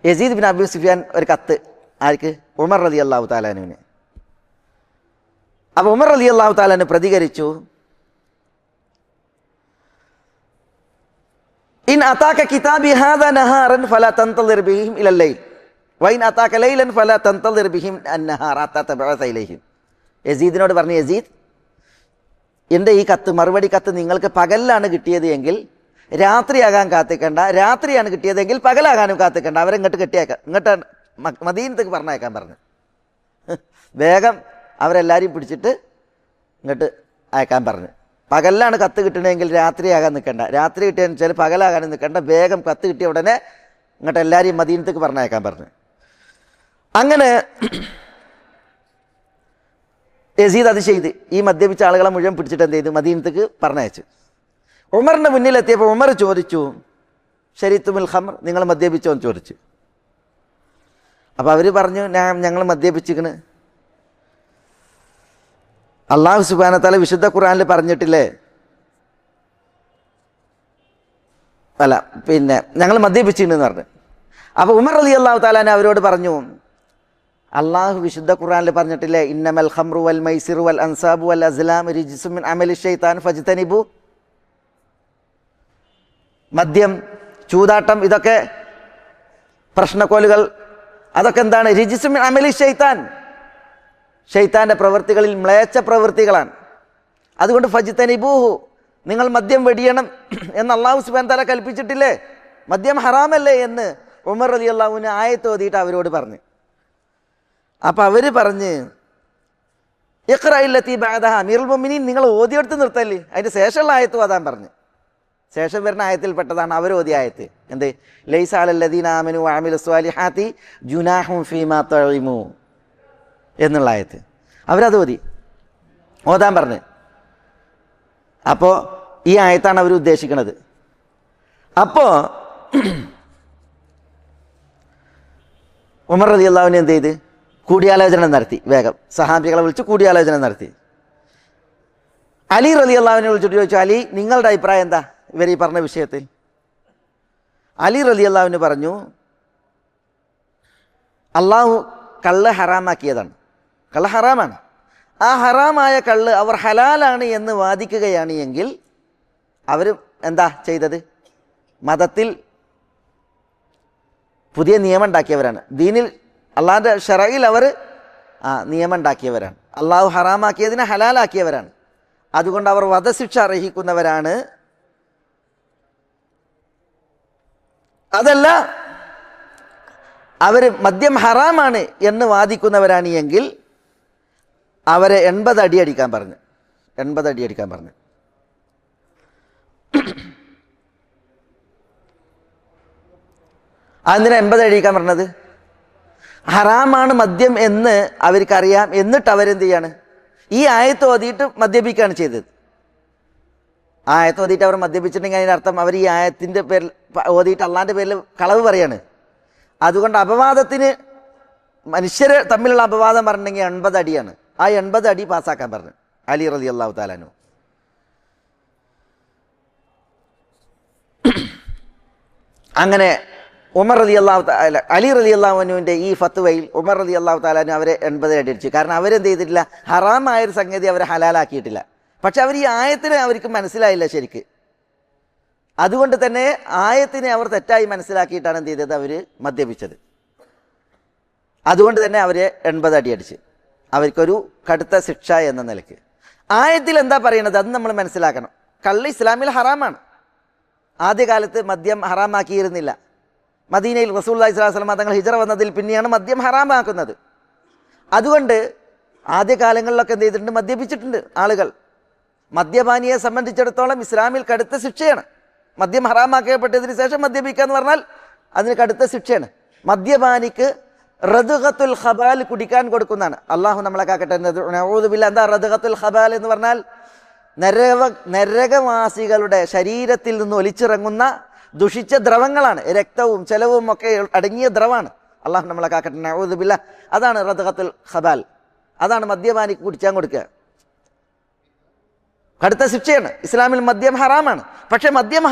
[SPEAKER 1] യസീദ് ബിൻ അബി സുഫിയാൻ ഒരു കത്ത് ആർക്ക്? ഉമർ റളിയല്ലാഹു തആല അൻഹുവിന്. അപ്പോൾ ഉമർ റളിയല്ലാഹു തആല അൻഹു പ്രതികരിച്ചു, ഇൻ അതാക കിതാബി ഹാദാ നഹാറൻ ഫലാ തൻതളിർ ബിഹിം ഇലൽ ലൈൽ വൈൻ അതാക ലൈലൻ ഫലാ തൻതളിർ ബിഹിം അന്നഹാർ ഹത്താ തബഅസ ഇലൈഹിം. യസീദിനോട് പറഞ്ഞു, യസീദ്, എൻ്റെ ഈ കത്ത്, മറുപടി കത്ത് നിങ്ങൾക്ക് പകലിലാണ് കിട്ടിയത് എങ്കിൽ രാത്രിയാകാൻ കാത്തിക്കണ്ട, രാത്രിയാണ് കിട്ടിയതെങ്കിൽ പകലാകാനും കാത്തിക്കണ്ട, അവരെ ഇങ്ങോട്ട് മദീനത്തേക്ക് പറഞ്ഞയക്കാൻ പറഞ്ഞു. വേഗം അവരെല്ലാവരെയും പിടിച്ചിട്ട് ഇങ്ങോട്ട് അയക്കാൻ പറഞ്ഞു. പകലിലാണ് കത്ത് കിട്ടണമെങ്കിൽ രാത്രിയാകാൻ നിൽക്കണ്ട, രാത്രി കിട്ടിയെന്ന് വെച്ചാൽ പകലാകാനും നിൽക്കണ്ട, വേഗം കത്ത് കിട്ടിയ ഉടനെ ഇങ്ങോട്ട് എല്ലാവരെയും മദീനത്തേക്ക് പറഞ്ഞയക്കാൻ പറഞ്ഞു. അങ്ങനെ യസീദ് അത് ചെയ്ത് ഈ മദ്യപിച്ച ആളുകളെ മുഴുവൻ പിടിച്ചിട്ട് എന്ത് ചെയ്തു? മദീനത്തേക്ക് പറഞ്ഞയച്ചു. ഉമറിൻ്റെ മുന്നിലെത്തിയപ്പോൾ ഉമർ ചോദിച്ചു, ശരീത്തുമുൽ ഖംർ, നിങ്ങൾ മദ്യപിച്ചോ എന്ന് ചോദിച്ചു. അപ്പോൾ അവർ പറഞ്ഞു, ഞങ്ങൾ മദ്യപിച്ചിക്കണ്. അള്ളാഹു സുബ്ഹാനഹു വ തആല വിശുദ്ധ ഖുർആനിൽ പറഞ്ഞിട്ടില്ലേ, അല്ല പിന്നെ ഞങ്ങൾ മദ്യപിച്ചിട്ടുണ്ടെന്ന് പറഞ്ഞു. അപ്പോൾ ഉമർ റളിയല്ലാഹു തആല അവരോട് പറഞ്ഞു, അള്ളാഹു വിശുദ്ധ ഖുർആനിൽ പറഞ്ഞിട്ടില്ലേ, ഇന്നമൽ ഖംറു വൽ മൈസിറു വൽ അൻസാബു വൽ അസ്ലാം റിജ്സും മിൻ അമലി ശൈത്താൻ ഫജ്തനിബു. മദ്യം, ചൂതാട്ടം, ഇതൊക്കെ പ്രശ്നക്കോലുകൾ, അതൊക്കെ എന്താണ്? റിജ്സും മിൻ അമലി ശൈത്താൻ, ശൈത്താൻ്റെ പ്രവൃത്തികളിൽ മ്ലേച്ഛ പ്രവൃത്തികളാണ്. അതുകൊണ്ട് ഫജ്തനിബൂഹു, നിങ്ങൾ മദ്യം വെടിയണം എന്ന് അള്ളാഹു സുബ്ഹാനഹു വ തആല കൽപ്പിച്ചിട്ടില്ലേ? മദ്യം ഹറാമല്ലേ എന്ന് ഉമർ റളിയല്ലാഹുവിന് ആയത്ത് ഓതിയിട്ട് അവരോട് പറഞ്ഞു. അപ്പം അവർ പറഞ്ഞ്, ഇഖ്റഇല്ലത്തി ബഅദഹ അമീറുൽ മുഅ്മിനീൻ, നിങ്ങൾ ഓതിയെടുത്ത് നിർത്തല്ലേ, അതിൻ്റെ ശേഷമുള്ള ആയത്ത് ഓതാൻ പറഞ്ഞു. ശേഷം വരുന്ന ആയത്തിൽപ്പെട്ടതാണ് അവർ ഓതിയ ആയത്ത്. എന്ത്? ലൈസ അലല്ലദീന ആമനു വഅമിലുസ് സ്വാലിഹാത്തി ജുനാഹുൻ ഫീമാ തഇമു എന്നുള്ള ആയത്ത് അവരത് ഓതാൻ പറഞ്ഞു. അപ്പോൾ ഈ ആയത്താണ് അവർ ഉദ്ദേശിക്കുന്നത്. അപ്പോൾ ഉമർ റളിയല്ലാഹു അൻഹു എന്ത് ചെയ്ത്? കൂടിയാലോചന നടത്തി. വേഗം സഹാബികളെ വിളിച്ച് കൂടിയാലോചന നടത്തി. അലി റളിയല്ലാഹു അൻഹു വിളിച്ചിട്ട് ചോദിച്ചു, അലി, നിങ്ങളുടെ അഭിപ്രായം എന്താ ഇവർ ഈ പറഞ്ഞ വിഷയത്തിൽ? അലി റളിയല്ലാഹു അൻഹു പറഞ്ഞു, അള്ളാഹു കള്ള് ഹറാമാക്കിയതാണ്, കള്ള് ഹറാമാണ്. ആ ഹറാമായ കള്ള് അവർ ഹലാലാണ് എന്ന് വാദിക്കുകയാണ് എങ്കിൽ അവർ എന്താ ചെയ്തത്? മതത്തിൽ പുതിയ നിയമം ഉണ്ടാക്കിയവരാണ്. ദീനിൽ അള്ളാഹിൻ്റെ ഷറയിൽ അവർ നിയമം ഉണ്ടാക്കിയവരാണ്. അള്ളാഹു ഹറാമാക്കിയതിനെ ഹലാലാക്കിയവരാണ്. അതുകൊണ്ട് അവർ വധശിക്ഷ അർഹിക്കുന്നവരാണ്. അതല്ല അവർ മദ്യം ഹറാമാണ് എന്ന് വാദിക്കുന്നവരാണ് എങ്കിൽ അവരെ 80 അടി അടിക്കാൻ പറഞ്ഞു. 80 അടി അടിക്കാൻ പറഞ്ഞു. അതെന്തിനാ 80 അടിക്കാൻ പറഞ്ഞത്? ഹറാമാണ് മദ്യം എന്ന് അവർക്കറിയാം. എന്നിട്ട് അവരെന്ത് ചെയ്യാണ്? ഈ ആയത്ത് ഓതിയിട്ട് മദ്യപിക്കുകയാണ് ചെയ്തത്. ആ ആയത്ത് ഓതിയിട്ട് അവർ മദ്യപിച്ചിട്ടുണ്ടെങ്കിൽ അതിൻ്റെ അർത്ഥം അവർ ഈ ആയത്തിൻ്റെ പേരിൽ ഓതിയിട്ട് അള്ളാൻ്റെ പേരിൽ കളവ് പറയാണ്. അതുകൊണ്ട് അപവാദത്തിന് മനുഷ്യർ തമ്മിലുള്ള അപവാദം പറഞ്ഞിട്ടുണ്ടെങ്കിൽ 80 അടിയാണ്. ആ 80 അടി പാസ്സാക്കാൻ പറഞ്ഞു അലി റളിയല്ലാഹു തആല അൻഹു. അങ്ങനെ ഉമർ റളിയല്ലാഹു തആല അലി റളിയല്ലാഹു അൻഹുവിൻ്റെ ഈ ഫത്വയിൽ ഉമർ റളിയല്ലാഹു തആല അൻഹു അവരെ 80 അടി അടിച്ചു. കാരണം അവരെന്ത് ചെയ്തിട്ടില്ല? ഹറാമായൊരു സംഗതി അവരെ ഹലാലാക്കിയിട്ടില്ല. പക്ഷെ അവർ ഈ ആയത്തിനെ അവർക്ക് മനസ്സിലായില്ല ശരിക്ക്. അതുകൊണ്ട് തന്നെ ആയത്തിനെ അവർ തെറ്റായി മനസ്സിലാക്കിയിട്ടാണ് എന്ത് ചെയ്തത്? അവർ മദ്യപിച്ചത്. അതുകൊണ്ട് തന്നെ അവരെ 80 അടി അടിച്ച് അവർക്കൊരു കടുത്ത ശിക്ഷ എന്ന നിലയ്ക്ക്. ആയത്തിൽ എന്താ പറയുന്നത് അത് നമ്മൾ മനസ്സിലാക്കണം. കള്ള് ഇസ്ലാമിൽ ഹറാമാണ്. ആദ്യകാലത്ത് മദ്യം ഹറാമാക്കിയിരുന്നില്ല. മദീനയിൽ റസൂലുള്ളാഹി സ്വല്ലല്ലാഹു അലൈഹി വസല്ലം തങ്ങൾ ഹിജ്റ വന്നതിൽ പിന്നെയാണ് മദ്യം ഹറാമാക്കുന്നത്. അതുകൊണ്ട് ആദ്യകാലങ്ങളിലൊക്കെ എന്ത് ചെയ്തിട്ടുണ്ട്? മദ്യപിച്ചിട്ടുണ്ട് ആളുകൾ. മദ്യപാനിയെ സംബന്ധിച്ചിടത്തോളം ഇസ്ലാമിൽ കടുത്ത ശിക്ഷയാണ്. മദ്യം ഹറാമാക്കപ്പെട്ടതിന് ശേഷം മദ്യപിക്കുക എന്ന് പറഞ്ഞാൽ അതിന് കടുത്ത ശിക്ഷയാണ്. മദ്യപാനിക്ക് റദ്ഗത്തുൽ ഖബാൽ കുടിക്കാൻ കൊടുക്കുന്നതാണ്. അള്ളാഹു നമ്മളെ കാക്കട്ടെ. നഊദു ബില്ലാഹ്. എന്താ റദ്ഗത്തുൽ ഖബാൽ എന്ന് പറഞ്ഞാൽ? നരകവാസികളുടെ ശരീരത്തിൽ നിന്ന് ഒലിച്ചിറങ്ങുന്ന ദുഷിച്ച ദ്രവങ്ങളാണ്. രക്തവും ചെലവും ഒക്കെ അടങ്ങിയ ദ്രവമാണ്. അള്ളാഹു നമ്മളെ കാക്കട്ടെ. നഊദു ബില്ലാഹ്. അതാണ് റദ്ഗത്തുൽ ഖബാൽ. അതാണ് മദ്യപാനിക്ക് കുടിക്കാൻ കൊടുക്കുക. കടുത്ത ശിക്ഷയാണ്. ഇസ്ലാമിൽ മദ്യം ഹറാമാണ്. പക്ഷേ മദ്യം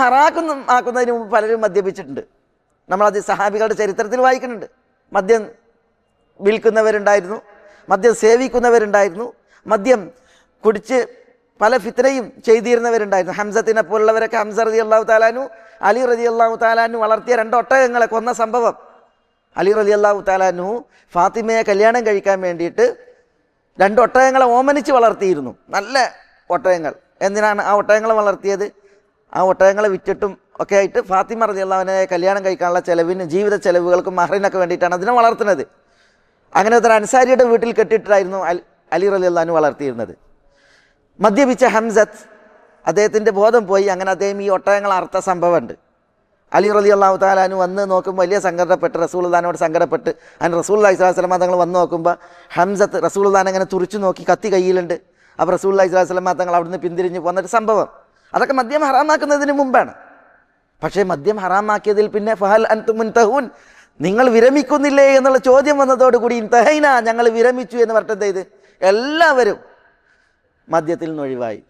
[SPEAKER 1] ആക്കുന്നതിന് മുമ്പ് പലരും മദ്യപിച്ചിട്ടുണ്ട്. നമ്മളത് സഹാബികളുടെ ചരിത്രത്തിൽ വായിക്കുന്നുണ്ട്. മദ്യം വിൽക്കുന്നവരുണ്ടായിരുന്നു, മദ്യം സേവിക്കുന്നവരുണ്ടായിരുന്നു, മദ്യം കുടിച്ച് പല ഫിത്നയും ചെയ്തിരുന്നവരുണ്ടായിരുന്നു. ഹംസത്തിനെ പോലുള്ളവരൊക്കെ ഹംസ റളിയല്ലാഹു തആല അൻഹു അലി റളിയല്ലാഹു തആല അൻഹു വളർത്തിയ 2 ഒട്ടകങ്ങളെ കൊന്ന സംഭവം. അലി റളിയല്ലാഹു തആല അൻഹു ഫാത്തിമയെ കല്യാണം കഴിക്കാൻ വേണ്ടിയിട്ട് 2 ഒട്ടകങ്ങളെ ഓമനിച്ച് വളർത്തിയിരുന്നു. നല്ല ഒട്ടകങ്ങൾ. എന്തിനാണ് ആ ഒട്ടകങ്ങളെ വളർത്തിയത്? ആ ഒട്ടകങ്ങളെ വിറ്റിട്ടും ഒക്കെ ആയിട്ട് ഫാത്തിമ റളിയല്ലാഹു അൻഹയെ കല്യാണം കഴിക്കാനുള്ള ചെലവിന്, ജീവിത ചെലവുകൾക്കും മഹറിനൊക്കെ വേണ്ടിയിട്ടാണ് അതിനെ വളർത്തുന്നത്. അങ്ങനെ ഒരു അൻസാരിയുടെ വീട്ടിൽ കെട്ടിയിട്ടായിരുന്നു അലി റളിയല്ലാഹു അൻഹു വളർത്തിയിരുന്നത്. മദ്യപിച്ച ഹംസത്ത്, അദ്ദേഹത്തിൻ്റെ ബോധം പോയി. അങ്ങനെ അദ്ദേഹം ഈ ഒട്ടകങ്ങൾ അർത്ഥ സംഭവമുണ്ട്. അലി റളിയല്ലാഹു തആല അൻഹു വന്ന് നോക്കുമ്പോൾ വലിയ സങ്കടപ്പെട്ട് റസൂലുള്ളാഹിനോട് സങ്കടപ്പെട്ട് അതിന് റസൂലുള്ളാഹി സ്വല്ലല്ലാഹു അലൈഹി വസല്ലം തങ്ങൾ വന്ന് നോക്കുമ്പോൾ ഹംസത്ത് റസൂലുള്ളാഹിനെ അങ്ങനെ തുറിച്ചു നോക്കി, കത്തി കയ്യിലുണ്ട്. അപ്പോൾ റസൂലുള്ളാഹി സ്വല്ലല്ലാഹു അലൈഹി വസല്ലം തങ്ങൾ അവിടുന്ന് പിന്തിരിഞ്ഞ് പോന്നൊരു സംഭവം. അതൊക്കെ മദ്യം ഹറാമാക്കുന്നതിന് മുമ്പാണ്. പക്ഷേ മദ്യം ഹറാമാക്കിയതിൽ പിന്നെ ഫഹൽ അൻതും മുൻതഹൂൻ, നിങ്ങൾ വിരമിക്കുന്നില്ലേ എന്നുള്ള ചോദ്യം വന്നതോടുകൂടി ഇൻതഹൈന, ഞങ്ങൾ വിരമിച്ചു എന്ന് പറഞ്ഞിട്ട് എന്ത് ചെയ്ത് എല്ലാവരും മദ്യത്തിൽ നിന്ന് ഒഴിവായി.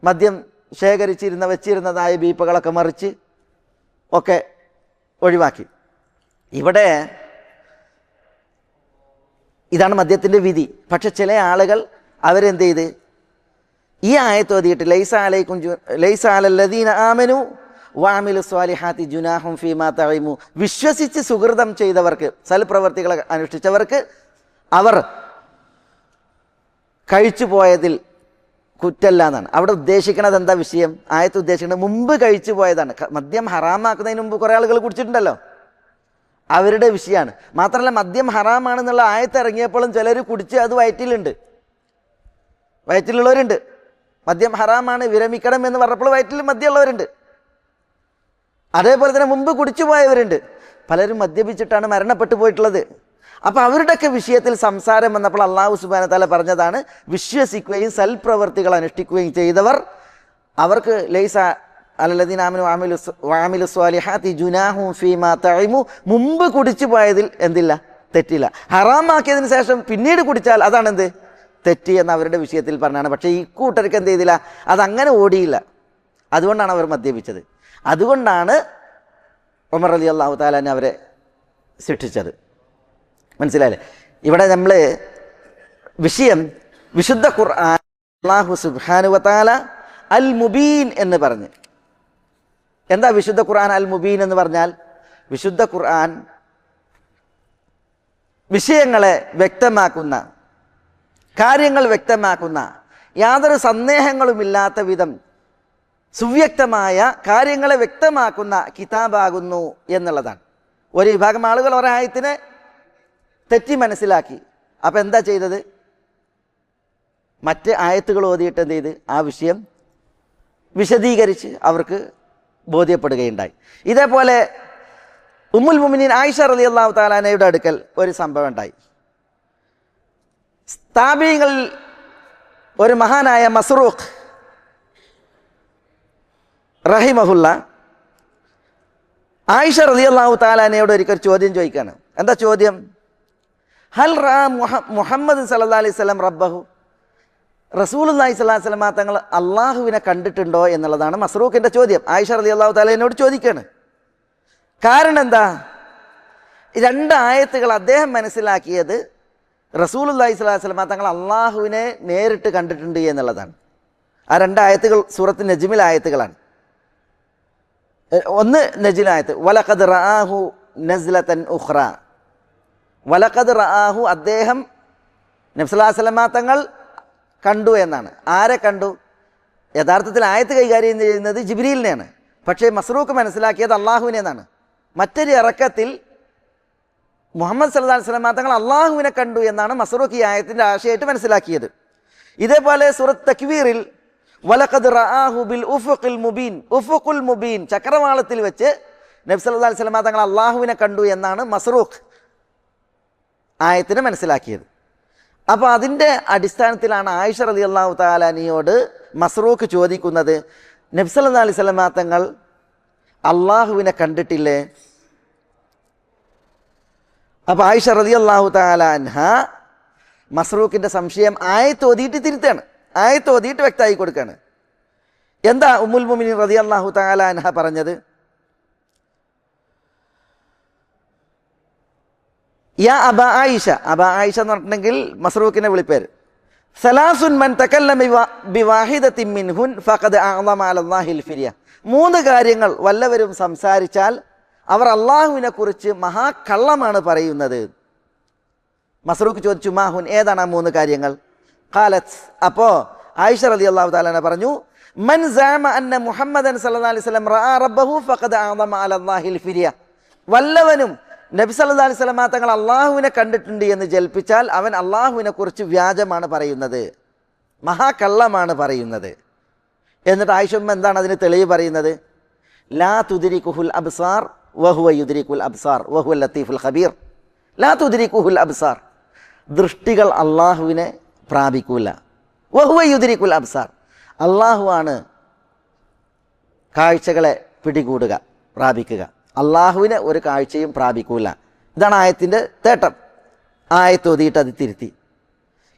[SPEAKER 1] മദ്യം വെച്ചിരുന്നതായ ബീപ്പുകളൊക്കെ മറിച്ച് ഒക്കെ ഒഴിവാക്കി. ഇവിടെ ഇതാണ് മദ്യത്തിൻ്റെ വിധി. പക്ഷെ ചില ആളുകൾ അവരെന്ത് ചെയ്ത് ഈ ആയത്ത് ഓതിയിട്ട് ലൈസ അലല്ലദീന ആമനു വഅമിലു സ്വാലിഹാത്തി ജുനാഹും ഫീമാ തഈമു, വിശ്വസിച്ച് സുഹൃതം ചെയ്തവർക്ക്, സൽപ്രവർത്തികൾ അനുഷ്ഠിച്ചവർക്ക് അവർ കഴിച്ചു പോയതിൽ കുറ്റല്ല എന്നാണ്. അവിടെ ഉദ്ദേശിക്കുന്നത് എന്താ വിഷയം? ആയത്ത് ഉദ്ദേശിക്കുന്നത് മുമ്പ് കഴിച്ചു പോയതാണ്. മദ്യം ഹറാമാക്കുന്നതിന് മുമ്പ് കുറേ ആളുകൾ കുടിച്ചിട്ടുണ്ടല്ലോ, അവരുടെ വിഷയമാണ്. മാത്രമല്ല മദ്യം ഹറാമാണെന്നുള്ള ആയത്ത് ഇറങ്ങിയപ്പോഴും ചിലർ കുടിച്ച് അത് വയറ്റിലുള്ളവരുണ്ട്. മദ്യം ഹറാമാണ്, വിരമിക്കണം എന്ന് പറഞ്ഞപ്പോൾ വയറ്റിൽ മദ്യമുള്ളവരുണ്ട്. അതേപോലെ തന്നെ മുമ്പ് കുടിച്ചു പോയവരുണ്ട്. പലരും മദ്യപിച്ചിട്ടാണ് മരണപ്പെട്ടു പോയിട്ടുള്ളത്. അപ്പോൾ അവരുടെയൊക്കെ വിഷയത്തിൽ സംസാരം വന്നപ്പോൾ അല്ലാഹു സുബ്ഹാനഹു വ തആല പറഞ്ഞതാണ്, വിശ്വസിക്കുകയും സൽപ്രവർത്തികൾ അനുഷ്ഠിക്കുകയും ചെയ്തവർ അവർക്ക് ലൈസ അലല്ലദീന ആമനു വഅമിലു സ്വാലിഹാത്തി ജുനാഹും ഫീമാ തഈമു, മുമ്പ് കുടിച്ചു പോയതിൽ എന്തില്ല, തെറ്റില്ല. ഹറാമാക്കിയതിന് ശേഷം പിന്നീട് കുടിച്ചാൽ അതാണ് എന്ത്, തെറ്റി എന്ന് അവരുടെ വിഷയത്തിൽ പറഞ്ഞാണ്. പക്ഷേ ഈ കൂട്ടർക്ക് എന്ത് ചെയ്തില്ല, അതങ്ങനെ ഓടിയില്ല. അതുകൊണ്ടാണ് അവർ മദ്യപിച്ചത്. അതുകൊണ്ടാണ് ഉമർ റളിയല്ലാഹു തആല അവരെ ശിക്ഷിച്ചത്. മനസ്സിലായില്ലേ? ഇവിടെ നമ്മൾ വിഷയം വിശുദ്ധ ഖുർആൻ അല്ലാഹു സുബ്ഹാനഹു വ തആല അൽ മുബീൻ എന്ന് പറഞ്ഞ്. എന്താ വിശുദ്ധ ഖുർആൻ അൽ മുബീൻ എന്ന് പറഞ്ഞാൽ? വിശുദ്ധ ഖുർആൻ വിഷയങ്ങളെ വ്യക്തമാക്കുന്ന, കാര്യങ്ങൾ വ്യക്തമാക്കുന്ന, യാതൊരു സന്ദേഹങ്ങളുമില്ലാത്ത വിധം സുവ്യക്തമായ കാര്യങ്ങളെ വ്യക്തമാക്കുന്ന കിതാബാകുന്നു എന്നുള്ളതാണ്. ഒരു വിഭാഗം ആളുകൾ ഒരായത്തിനെ തെറ്റി മനസ്സിലാക്കി. അപ്പം എന്താ ചെയ്തത്? മറ്റ് ആയത്തുകൾ ഓതിയിട്ട് എന്ത് ചെയ്ത് ആ വിഷയം വിശദീകരിച്ച് അവർക്ക് ബോധ്യപ്പെടുകയുണ്ടായി. ഇതേപോലെ ഉമ്മുൽ മുഅ്മിനീൻ ആയിഷ റളിയല്ലാഹു തആല അൻഹയുടെ അടുക്കൽ ഒരു സംഭവം ഉണ്ടായി. താബീങ്ങളിൽ ഒരു മഹാനായ മസ്റൂഖ് റഹിമഹുല്ല ആയിഷ റളിയല്ലാഹു തആല അൻഹയോട് ഒരിക്കൽ ചോദ്യം ചോദിക്കുകയാണ്. എന്താ ചോദ്യം? ഹൽ റഅ മുഹമ്മദ് സല്ലല്ലാഹു അലൈഹി വസല്ലം റബ്ബഹു, റസൂലുള്ളാഹി സ്വല്ലല്ലാഹു അലൈഹി വസല്ലം തങ്ങൾ അള്ളാഹുവിനെ കണ്ടിട്ടുണ്ടോ എന്നുള്ളതാണ് മസ്റൂഖിൻ്റെ ചോദ്യം. ആയിഷ റളിയല്ലാഹു തആല എന്നോട് ചോദിക്കുകയാണ്. കാരണം എന്താ? രണ്ട് ആയത്തുകൾ അദ്ദേഹം മനസ്സിലാക്കിയത് റസൂലുള്ളാഹി സ്വല്ലല്ലാഹു അലൈഹി വസല്ലം തങ്ങൾ അള്ളാഹുവിനെ നേരിട്ട് കണ്ടിട്ടുണ്ട് എന്നുള്ളതാണ്. ആ രണ്ട് ആയത്തുകൾ സൂറത്ത് നജ്മിലെ ആയത്തുകളാണ്. ഒന്ന് നജ്മിലായത്ത്, വലഖദ് റആഹു നസ്ലതൻ ഉഖ്റ, വലഖദ് റആഹു അദ്ദേഹം നബി സല്ലല്ലാഹു അലൈഹി വസല്ലം തങ്ങൾ കണ്ടു എന്നാണ്. ആരെ കണ്ടു? യഥാർത്ഥത്തിൽ ആയത്ത് കൈകാര്യം ചെയ്യുന്നത് ജിബ്രീലിനെയാണ്. പക്ഷേ മസ്റൂഖ് മനസ്സിലാക്കിയത് അള്ളാഹുവിനെ എന്നാണ്. മറ്റൊരു ഇറക്കത്തിൽ മുഹമ്മദ് സല്ലല്ലാഹു അലൈഹി വസല്ലം തങ്ങൾ അള്ളാഹുവിനെ കണ്ടു എന്നാണ് മസ്റൂഖ് ഈ ആയത്തിൻ്റെ ആശയമായിട്ട് മനസ്സിലാക്കിയത്. ഇതേപോലെ സൂറത്ത് തക്വീറിൽ വലഖദ് റആഹു ബിൽ ഉഫുഖിൽ മുബീൻ, ഉഫുഖുൽ മുബീൻ ചക്രവാളത്തിൽ വെച്ച് നബി സല്ലല്ലാഹു അലൈഹി വസല്ലം തങ്ങൾ അള്ളാഹുവിനെ കണ്ടു എന്നാണ് മസ്റൂഖ് ആയത്തിനെ മനസ്സിലാക്കിയത്. അപ്പോൾ അതിൻ്റെ അടിസ്ഥാനത്തിലാണ് ആയിഷ റളിയല്ലാഹു തആല അൻഹയോട് മസ്റൂഖ് ചോദിക്കുന്നത്, നബി സല്ലല്ലാഹു അലൈഹി വസല്ലം തങ്ങൾ അള്ളാഹുവിനെ കണ്ടിട്ടില്ലേ? അപ്പോൾ ആയിഷ റളിയല്ലാഹു തആല അൻഹ മസ്റൂഖിൻ്റെ സംശയം ആയത്ത് ഓതിയിട്ട് തിരുത്താണ്, ആയത്ത് ഓതിയിട്ട് വ്യക്തമായി കൊടുക്കുകയാണ്. എന്താ ഉമ്മുൽ മുഅ്മിനീൻ റളിയല്ലാഹു തആല അൻഹ പറഞ്ഞത്? യാ അബ ആയിഷ, അബ ആയിഷ എന്ന് പറഞ്ഞിട്ടുണ്ടെങ്കിൽ മസ്റൂഖിൻ്റെ വിളിപ്പേര്. സലാസുൻ മൻ തകല്ലമ ബിവാഹിദത്തിൻ മിൻഹുൻ ഫഖദ് അഅ്ളമ അലല്ലാഹിൽ ഫിരിയ. മൂന്ന് കാര്യങ്ങൾ വല്ലവരും സംസാരിച്ചാൽ അവർ അള്ളാഹുവിനെ കുറിച്ച് മഹാകള്ളമാണ് പറയുന്നത്. മസ്റൂഖ് ചോദിച്ചു, മാഹുൻ, ഏതാണ് ആ മൂന്ന് കാര്യങ്ങൾ? ഖാലത്ത്, അപ്പോൾ ആയിഷ റളിയല്ലാഹു തആല പറഞ്ഞു, മൻ സഅമ അന്ന മുഹമ്മദൻ സല്ലല്ലാഹു അലൈഹി വസല്ലം റഅ റബ്ബഹു ഫഖദ് അഅ്ളമ അലല്ലാഹിൽ ഫിരിയ. വല്ലവനും നബി സല്ലല്ലാഹു അലൈഹി വസല്ലം തങ്ങൾ അള്ളാഹുവിനെ കണ്ടിട്ടുണ്ട് എന്ന് ജൽപ്പിച്ചാൽ അവൻ അള്ളാഹുവിനെ കുറിച്ച് വ്യാജമാണ് പറയുന്നത്, മഹാകള്ളമാണ് പറയുന്നത്. എന്നിട്ട് ആയിഷമ്മ എന്താണ് അതിന് തെളിവ് പറയുന്നത്? ലാ തുദ്രികുഹുൽ അബ്സാർ വഹുവ യുദ്രികുൽ അബ്സാർ വഹുവൽ ലത്തീഫുൽ ഖബീർ. ലാ തുദ്രികുഹുൽ അബ്സാർ, ദൃഷ്ടികൾ അള്ളാഹുവിനെ പ്രാപിക്കൂല. വഹുവ യുദ്രികുൽ അബ്സാർ, അള്ളാഹുവാണ് കാഴ്ചകളെ പിടികൂടുക, പ്രാപിക്കുക. അള്ളാഹുവിനെ ഒരു കാഴ്ചയും പ്രാപിക്കൂല. ഇതാണ് ആയത്തിൻ്റെ തേട്ടം. ആയത്ത് ഓതിയിട്ട് അത് തിരുത്തി.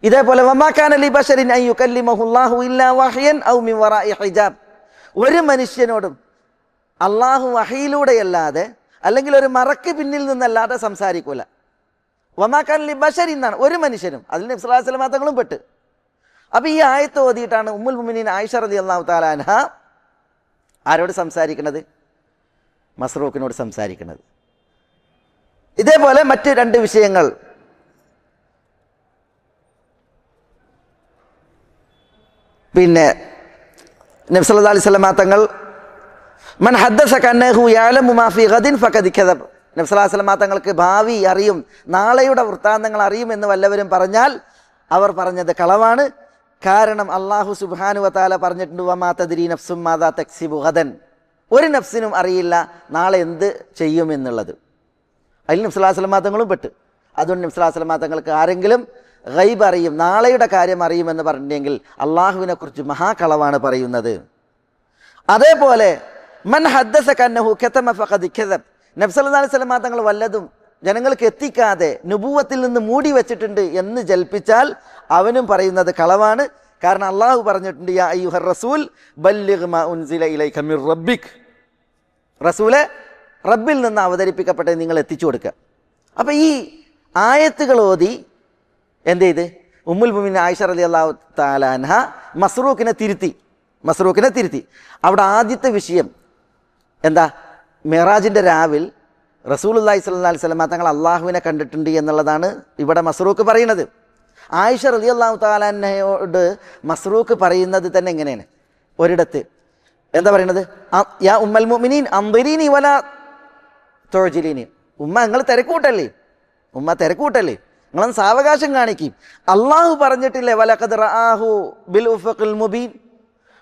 [SPEAKER 1] ഇതേപോലെ വമാ കാന ലി ബശരിൻ അൻ യുകല്ലിമഹുല്ലാഹു ഇല്ലാ വഹ്യൻ ഔ മിൻ വറാഇ ഹിജാബ്, ഒരു മനുഷ്യനോടും അള്ളാഹു വഹയിലൂടെയല്ലാതെ അല്ലെങ്കിൽ ഒരു മറക്ക് പിന്നിൽ നിന്നല്ലാതെ സംസാരിക്കൂല. വമാ കാന ലി ബശരിൻ എന്നാണ്, ഒരു മനുഷ്യനും, അതിൽ നബി സല്ലല്ലാഹു അലൈഹി വസല്ലം തങ്ങളും പെട്ട്. അപ്പോൾ ഈ ആയത്ത് ഓതിയിട്ടാണ് ഉമ്മുൽ മുഅ്മിനീൻ ആയിഷ റളിയല്ലാഹു തആല അൻഹ ആരോട് സംസാരിക്കുന്നത്? മസ്റൂഖിനോട് സംസാരിക്കുന്നത്. ഇതേപോലെ മറ്റ് രണ്ട് വിഷയങ്ങൾ. പിന്നെ നബി സല്ലല്ലാഹു അലൈഹി വസല്ലം തങ്ങൾ മൻ ഹദ്ദസക അന്നഹു യഅലമു മാ ഫീ ഗദിൻ ഫഖദ് കദബ, നബി സല്ലല്ലാഹു അലൈഹി വസല്ലം തങ്ങൾക്ക് ഭാവി അറിയും, നാളെയുടെ വൃത്താന്തങ്ങൾ അറിയും എന്ന് വല്ലവരും പറഞ്ഞാൽ അവർ പറഞ്ഞത് കളവാണ്. കാരണം അല്ലാഹു സുബ്ഹാനഹു വ തആല പറഞ്ഞിട്ടുണ്ട്, വമാ തദ്രി നഫ്സും മാദാ തക്സിബു ഗദൻ, ഒരു നഫ്സിനും അറിയില്ല നാളെ എന്ത് ചെയ്യുമെന്നുള്ളത്. അതിൽ നബി സല്ലല്ലാഹു അലൈഹി വസല്ലം തങ്ങളും പെട്ട്. അതുകൊണ്ട് നബി സല്ലല്ലാഹു അലൈഹി വസല്ലം തങ്ങൾക്ക് ആരെങ്കിലും ഗൈബ് അറിയും, നാളെയുടെ കാര്യം അറിയുമെന്ന് പറഞ്ഞിട്ടുണ്ടെങ്കിൽ അള്ളാഹുവിനെ കുറിച്ച് മഹാകളവാണ് പറയുന്നത്. അതേപോലെ മൻ ഹദ്ദസക അന്നഹു കതമ ഫഖദ് കദബ്, നബി സല്ലല്ലാഹു അലൈഹി വസല്ലം തങ്ങൾ വല്ലതും ജനങ്ങൾക്ക് എത്തിക്കാതെ നുബുവത്തിൽ നിന്ന് മൂടി വെച്ചിട്ടുണ്ട് എന്ന് ജൽപ്പിച്ചാൽ അവനും പറയുന്നത് കളവാണ്. കാരണം അള്ളാഹു പറഞ്ഞിട്ടുണ്ട്, യാ അയ്യുഹർ റസൂൽ ബല്ലിഗ് മാ ഉൻസില ഇലൈക മിർ റബ്ബിക്, റസൂലെ റബ്ബിൽ നിന്ന് അവതരിപ്പിക്കപ്പെട്ടത് നിങ്ങൾ എത്തിച്ചു കൊടുക്കുക. അപ്പം ഈ ആയത്തുകൾ ഓതി എന്ത് ചെയ്ത് ഉമ്മുൽ മുഅ്മിനീൻ ആയിഷ റളിയല്ലാഹു തആല അൻഹ മസ്റൂഖിനെ തിരുത്തി. അവിടെ ആദ്യത്തെ വിഷയം എന്താ? മിറാജിൻ്റെ രാവിൽ റസൂലുള്ളാഹി സ്വല്ലല്ലാഹി അലൈഹി വസല്ലം തങ്ങൾ അള്ളാഹുവിനെ കണ്ടിട്ടുണ്ട് എന്നുള്ളതാണ് ഇവിടെ മസ്റൂഖ് പറയുന്നത്. ആയിഷ റളിയല്ലാഹു തആല അൻഹയോട് മസ്റൂഖ് പറയുന്നത് തന്നെ എങ്ങനെയാണ്? ഒരിടത്ത് എന്താ പറയുന്നത്? യാ ഉമ്മൽ മുഅ്മിനീൻ അംദിരീനി വലാ തുഅ്ജിലീനി. ഉമ്മ നിങ്ങൾ തിരക്കൂട്ടല്ലേ, ഉമ്മ തിരക്കൂട്ടല്ലേ, നിങ്ങളൊന്ന് സാവകാശം കാണിക്കും. അള്ളാഹു പറഞ്ഞിട്ടില്ലേ വലഖദ് റആഹു ബിൽ ഉഫഖിൽ മുബീൻ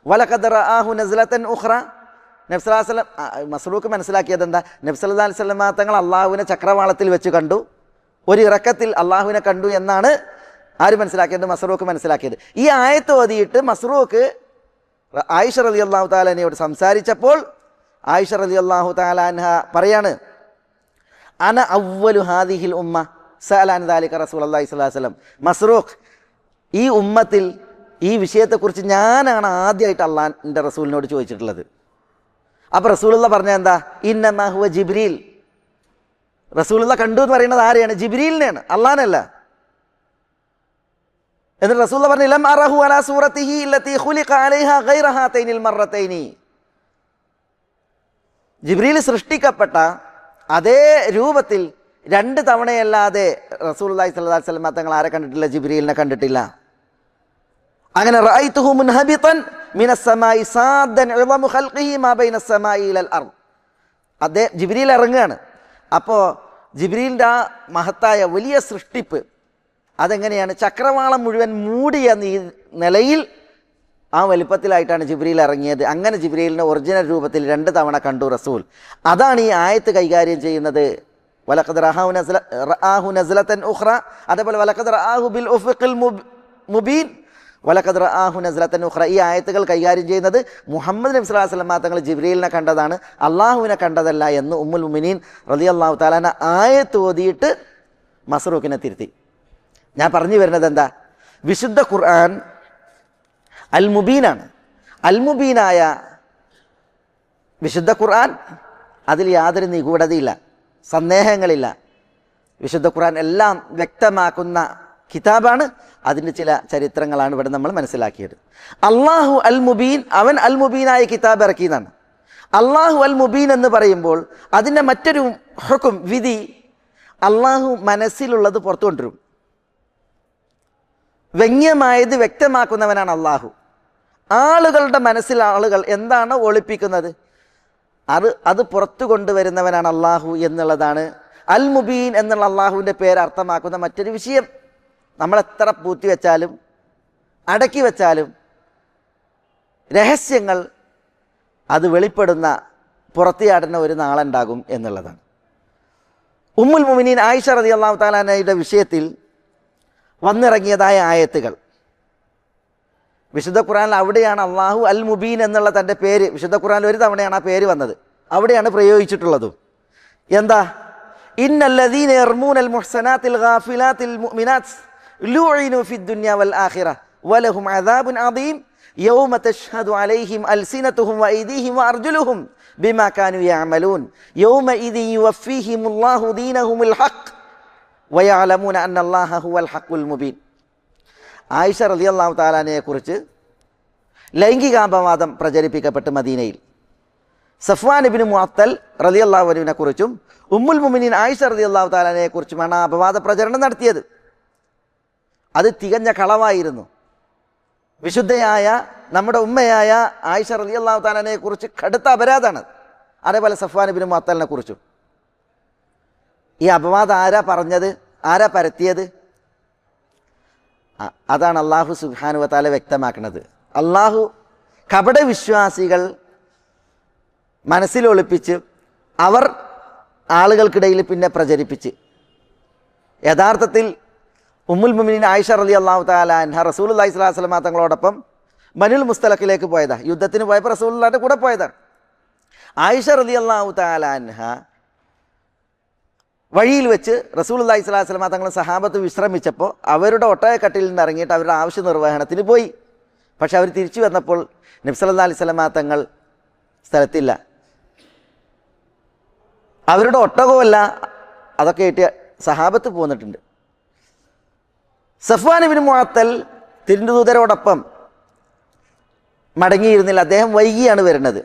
[SPEAKER 1] വലഖദ് റആഹു നസ്ലതൻ ഉഖ്റ. നബി സല്ലല്ലാഹു അലൈഹി വസല്ലം മസ്റൂഖ് മനസ്സിലാക്കിയത് എന്താ? നബി സല്ലല്ലാഹു അലൈഹി വസല്ലം തങ്ങൾ അള്ളാഹുവിനെ ചക്രവാളത്തിൽ വെച്ച് കണ്ടു, ഒരു ഇറക്കത്തിൽ അള്ളാഹുവിനെ കണ്ടു എന്നാണ് ആര് മനസ്സിലാക്കിയത്? മസ്റൂഖ് മനസ്സിലാക്കിയത്. ഈ ആയത്ത് ഓതിയിട്ട് മസ്റൂഖ് ആയിഷ റളിയല്ലാഹു തആല അൻഹയോട് സംസാരിച്ചപ്പോൾ ആയിഷ റളിയല്ലാഹു തആല അൻഹ പറയാണ്, അന അവ്വലു ഹാദിഹിൽ ഉമ്മ സഅല അൻ ദാലിക റസൂലുള്ളാഹി സ്വല്ലല്ലാഹു അലൈഹി വസല്ലം. മസ്റൂഖ്, ഈ ഉമ്മത്തിൽ ഈ വിഷയത്തെക്കുറിച്ച് ഞാനാണ് ആദ്യമായിട്ട് അള്ളാഹിൻ്റെ റസൂലിനോട് ചോദിച്ചിട്ടുള്ളത്. അപ്പോൾ റസൂലുള്ള പറഞ്ഞത് എന്താ? ഇന്നമാ ഹുവ ജിബ്രീൽ. റസൂലുള്ള കണ്ടു എന്ന് പറയുന്നത് ആരെയാണ്? ജിബ്രീലിനെയാണ്, അള്ളാഹനല്ല. എന്നിട്ട് റസൂലുള്ള പറഞ്ഞു ലം അറഹു അലാ സൂറത്തിഹി അല്ലതി ഖുലിഖ അലൈഹാ ഗൈറ ഹാതൈനിൽ മർറതൈനി. ജിബ്രീൽ സൃഷ്ടിക്കപ്പെട്ട അതേ രൂപത്തിൽ രണ്ട് തവണയല്ലാതെ റസൂലുള്ളാഹി സ്വല്ലല്ലാഹി അലൈഹി വസല്ലം തങ്ങൾ ആരെ കണ്ടിട്ടില്ല? ജിബ്രീലിനെ കണ്ടിട്ടില്ല. അങ്ങനെ റഅയ്തുഹു മുൻഹബിതൻ മിനസ് സമാഇ സാദൻ ഇളമു ഖൽഖിഹി മാ ബൈനസ് സമാഇ ഇലൽ അർദ്. അതേ ജിബ്രീൽ ഇറങ്ങുകയാണ്. അപ്പോൾ ജിബ്രീലിൻ്റെ ആ മഹത്തായ വലിയ സൃഷ്ടിപ്പ് അതെങ്ങനെയാണ്? ചക്രവാളം മുഴുവൻ മൂടിയ നിലയിൽ ആ വലിപ്പത്തിലായിട്ടാണ് ജിബ്രീൽ ഇറങ്ങിയത്. അങ്ങനെ ജിബ്രീലിൻ്റെ ഒറിജിനൽ രൂപത്തിൽ രണ്ട് തവണ കണ്ടു റസൂൽ. അതാണ് ഈ ആയത്ത് കൈകാര്യം ചെയ്യുന്നത്. വലഖദ് റആഹു നസ്ലതൻ ഉഖ്റ, അതേപോലെ വലഖദ് റആഹു ബിൽ ഉഫഖിൽ മുബീൻ വലഖദ് റആഹു നസ്ലതൻ ഉഖ്റ. ഈ ആയത്തുകൾ കൈകാര്യം ചെയ്യുന്നത് മുഹമ്മദ് നബി സ്വല്ലല്ലാഹു അലൈഹി വസല്ലം തങ്ങൾ ജിബ്രീലിനെ കണ്ടതാണ്, അള്ളാഹുവിനെ കണ്ടതല്ല എന്ന് ഉമ്മുൽ മുഅ്മിനീൻ റളിയല്ലാഹു തആല അൻഹ ആയത്ത് ഓതിയിട്ട് മസ്റൂഖിനെ തിരുത്തി. ഞാൻ പറഞ്ഞു വരുന്നത് എന്താ? വിശുദ്ധ ഖുർആൻ അൽ മുബീനാണ്. അൽ മുബീനായ വിശുദ്ധ ഖുർആൻ അതിൽ യാതൊരു നിഗൂഢതയില്ല, സന്ദേഹങ്ങളില്ല. വിശുദ്ധ ഖുർആൻ എല്ലാം വ്യക്തമാക്കുന്ന കിതാബാണ്. അതിൻ്റെ ചില ചരിത്രങ്ങളാണ് ഇവിടെ നമ്മൾ മനസ്സിലാക്കിയത്. അള്ളാഹു അൽ മുബീൻ, അവൻ അൽ മുബീനായ കിതാബ് ഇറക്കിയതാണ്. അള്ളാഹു അൽ മുബീൻ എന്ന് പറയുമ്പോൾ അതിൻ്റെ മറ്റൊരു ഹുക്കും, വിധി, അള്ളാഹു മനസ്സിലുള്ളത് പുറത്തു കൊണ്ടുവരും. വ്യംഗ്യമായത് വ്യക്തമാക്കുന്നവനാണ് അള്ളാഹു. ആളുകളുടെ മനസ്സിൽ ആളുകൾ എന്താണ് ഒളിപ്പിക്കുന്നത് അത് പുറത്തു കൊണ്ടുവരുന്നവനാണ് അള്ളാഹു എന്നുള്ളതാണ് അൽ മുബീൻ എന്നുള്ള അള്ളാഹുവിൻ്റെ പേര് അർത്ഥമാക്കുന്ന മറ്റൊരു വിഷയം. നമ്മളെത്ര പൂത്തി വെച്ചാലും അടക്കി വെച്ചാലും രഹസ്യങ്ങൾ അത് വെളിപ്പെടുന്ന പുറത്തിയാടുന്ന ഒരു നാളുണ്ടാകും എന്നുള്ളതാണ്. ഉമ്മുൽ മുഅ്മിനീൻ ആയിഷ റളിയല്ലാഹു തആല അൻഹയുടെ വിഷയത്തിൽ വന്നിറങ്ങിയതായ ആയത്തുകൾ വിശുദ്ധ ഖുർആനിൽ അവിടെയാണ് അള്ളാഹു അൽ മുബീൻ എന്നുള്ള തൻ്റെ പേര്, വിശുദ്ധ ഖുർആനിൽ ഒരു തവണയാണ് ആ പേര് വന്നത്, അവിടെയാണ് പ്രയോഗിച്ചിട്ടുള്ളതും. എന്താ? ഇന്നല്ലദീന യർമൂനൽ മുഹ്സനാത്തിൽ ഗാഫിലാത്തിൽ മുഅ്മിനാത്ത് ലൂഇനു ഫിദ്ദുനിയ വൽ ആഖിറ വലഹും അദാബുൻ അദീം യൗമ തശ്ഹദു അലൈഹിം അൽസിനതുഹും വഅയ്ദീഹിം വഅർജുലുഹും ബിമാ കാനൂ യഅമലൂൻ യൗമഇദിൻ യുവഫീഹിമുല്ലാഹു ദീനഹുമുൽ ഹഖ് വയഅലമൂന അന്നല്ലാഹ ഹുവൽ ഹഖുൽ മുബീൻ. ആയിഷ റളിയല്ലാഹു തആല അൻഹയെ കുറിച്ച് ലൈംഗികാപവാദം പ്രചരിപ്പിക്കപ്പെട്ട് മദീനയിൽ സഫ്വാൻ ഇബ്നു മുഅത്തൽ റളിയല്ലാഹു അൻഹുവിനെ കുറിച്ചും ഉമ്മുൽ മുഅ്മിനീൻ ആയിഷ റളിയല്ലാഹു തആല അൻഹയെ കുറിച്ചുമാണ് അപവാദ പ്രചരണം നടത്തിയത്. അത് തികഞ്ഞ കളവായിരുന്നു. വിശുദ്ധയായ നമ്മുടെ ഉമ്മയായ ആയിഷ റളിയല്ലാഹു തആല അൻഹയെ കുറിച്ച് കടുത്ത അപരാധമാണ്. അതേപോലെ സഫ്വാൻ ഇബ്നു മുഅത്തലിനെ കുറിച്ചും. ഈ അപവാദം ആരാ പറഞ്ഞത്, ആരാ പരത്തിയത്? അതാണ് അള്ളാഹു സുബ്ഹാനഹു വ തആല വ്യക്തമാക്കുന്നത്. അള്ളാഹു കപട വിശ്വാസികൾ മനസ്സിലൊളിപ്പിച്ച് അവർ ആളുകൾക്കിടയിൽ പിന്നെ പ്രചരിപ്പിച്ച്, യഥാർത്ഥത്തിൽ ഉമ്മുൽ മുഅ്മിനീൻ ആയിഷ റളിയല്ലാഹു തആല അൻഹ റസൂലുള്ളാഹി സ്വല്ലല്ലാഹു അലൈഹി വസല്ലം തങ്ങളോടൊപ്പം ബനുൽ മുസ്തലഖിലേക്ക് പോയതാണ്, യുദ്ധത്തിന് പോയപ്പോൾ റസൂലുള്ളാഹിന്റെ കൂടെ പോയതാണ്. ആയിഷ റളിയല്ലാഹു തആല അൻഹ വഴിയിൽ വെച്ച് റസൂലുള്ളാഹി സ്വല്ലല്ലാഹു അലൈഹി വസല്ലം തങ്ങൾ സഹാബത്ത് വിശ്രമിച്ചപ്പോൾ അവരുടെ ഒട്ടകക്കട്ടിൽ നിന്ന് ഇറങ്ങിയിട്ട് അവരുടെ ആവശ്യ നിർവഹണത്തിന് പോയി. പക്ഷെ അവർ തിരിച്ചു വന്നപ്പോൾ നബി സല്ലല്ലാഹു അലൈഹി വസല്ലം തങ്ങൾ സ്ഥലത്തില്ല. അവരുടെ ഒട്ടകമല്ല, അതൊക്കെ ആയിട്ട് സഹാബത്ത് പോന്നിട്ടുണ്ട്. സഫ്വാൻ ഇബ്നു മുഅത്തൽ തിരുദൂതരോടൊപ്പം മടങ്ങിയിരുന്നില്ല, അദ്ദേഹം വൈകിയാണ് വരുന്നത്.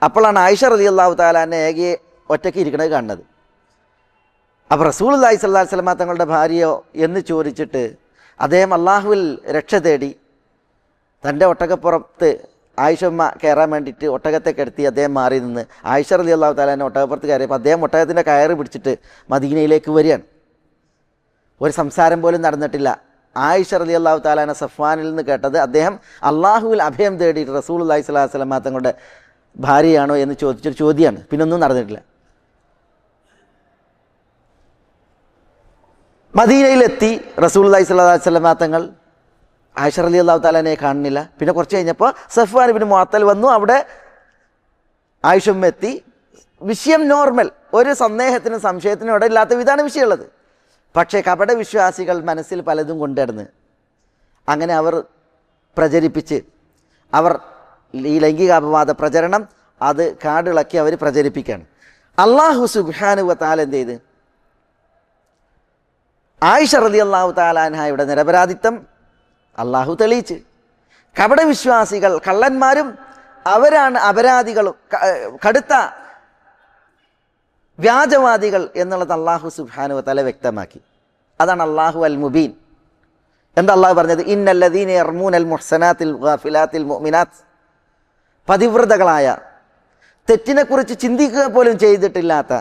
[SPEAKER 1] അപ്പോഴാണ് ആയിഷ റളിയല്ലാഹു തആല അൻഹ ഏകയെ ഒറ്റയ്ക്ക് ഇരിക്കുന്നത് കാണുന്നത്. അപ്പോൾ റസൂലുള്ളാഹി സ്വല്ലല്ലാഹു അലൈഹി വസല്ലം തങ്ങളുടെ ഭാര്യയോ എന്ന് ചോദിച്ചിട്ട് അദ്ദേഹം അള്ളാഹുവിൽ രക്ഷ തേടി തൻ്റെ ഒട്ടകപ്പുറത്ത് ആയിഷമ്മ കയറാൻ വേണ്ടിയിട്ട് ഒട്ടകത്തെ കിടത്തി അദ്ദേഹം മാറി നിന്ന് ആയിഷ റളിയല്ലാഹു തആല അൻഹ ഒട്ടകപ്പുറത്ത് കയറിയപ്പോൾ അദ്ദേഹം ഒട്ടകത്തിൻ്റെ കയറ് പിടിച്ചിട്ട് മദീനയിലേക്ക് വരികയാണ്. ഒരു സംസാരം പോലും നടന്നിട്ടില്ല. ആയിഷ റളിയല്ലാഹു തആല അൻഹ സഫ്വാനിൽ നിന്ന് കേട്ടത് അദ്ദേഹം അള്ളാഹുവിൽ അഭയം തേടിയിട്ട് റസൂലുള്ളാഹി സ്വല്ലല്ലാഹു അലൈഹി വസല്ലം തങ്ങളുടെ ഭാര്യയാണോ എന്ന് ചോദിച്ചൊരു ചോദ്യമാണ്. പിന്നൊന്നും നടന്നിട്ടില്ല. മദീനയിലെത്തി റസൂലുള്ളാഹി സ്വല്ലല്ലാഹു അലൈഹി വസല്ലം തങ്ങൾ ആയിഷ റളിയല്ലാഹു തആല അൻഹയെ കാണുന്നില്ല. പിന്നെ കുറച്ച് കഴിഞ്ഞപ്പോൾ സഫ്വാൻ ഇബ്നു മുഅത്തൽ വന്നു. അവിടെ ആയിഷമ്മ എത്തി. വിഷയം നോർമൽ, ഒരു സന്ദേഹത്തിനും സംശയത്തിനും ഇവിടെ ഇല്ലാത്ത വിധമാണ് വിഷയമുള്ളത്. പക്ഷേ കപട വിശ്വാസികൾ മനസ്സിൽ പലതും കൊണ്ടുവരുന്ന് അങ്ങനെ അവർ പ്രചരിപ്പിച്ച് അവർ ഈ ലൈംഗിക അപവാദ പ്രചരണം അത് കാടിളക്കി അവർ പ്രചരിപ്പിക്കുകയാണ്. അല്ലാഹു സുബ്ഹാനഹു വ തആല എന്ത് ചെയ്ത് ആയിഷ റളിയല്ലാഹു തആല അൻഹയുടെ നിരപരാധിത്വം അള്ളാഹു തെളിയിച്ച്. കപട വിശ്വാസികൾ കള്ളന്മാരും അവരാണ് അപരാധികളും കടുത്ത വ്യാജവാദികൾ എന്നുള്ളത് അള്ളാഹു സുബ്ഹാനഹു വ തആല വ്യക്തമാക്കി. അതാണ് അള്ളാഹു അൽ മുബീൻ. എന്താ അള്ളാഹു പറഞ്ഞത്? ഇന്നല്ലദീന യർമൂനൽ മുഹ്സനാത്തിൽ ഗാഫിലാത്തിൽ മുഅ്മിനാത്ത്, പതിവ്രതകളായ തെറ്റിനെക്കുറിച്ച് ചിന്തിക്കുക പോലും ചെയ്തിട്ടില്ലാത്ത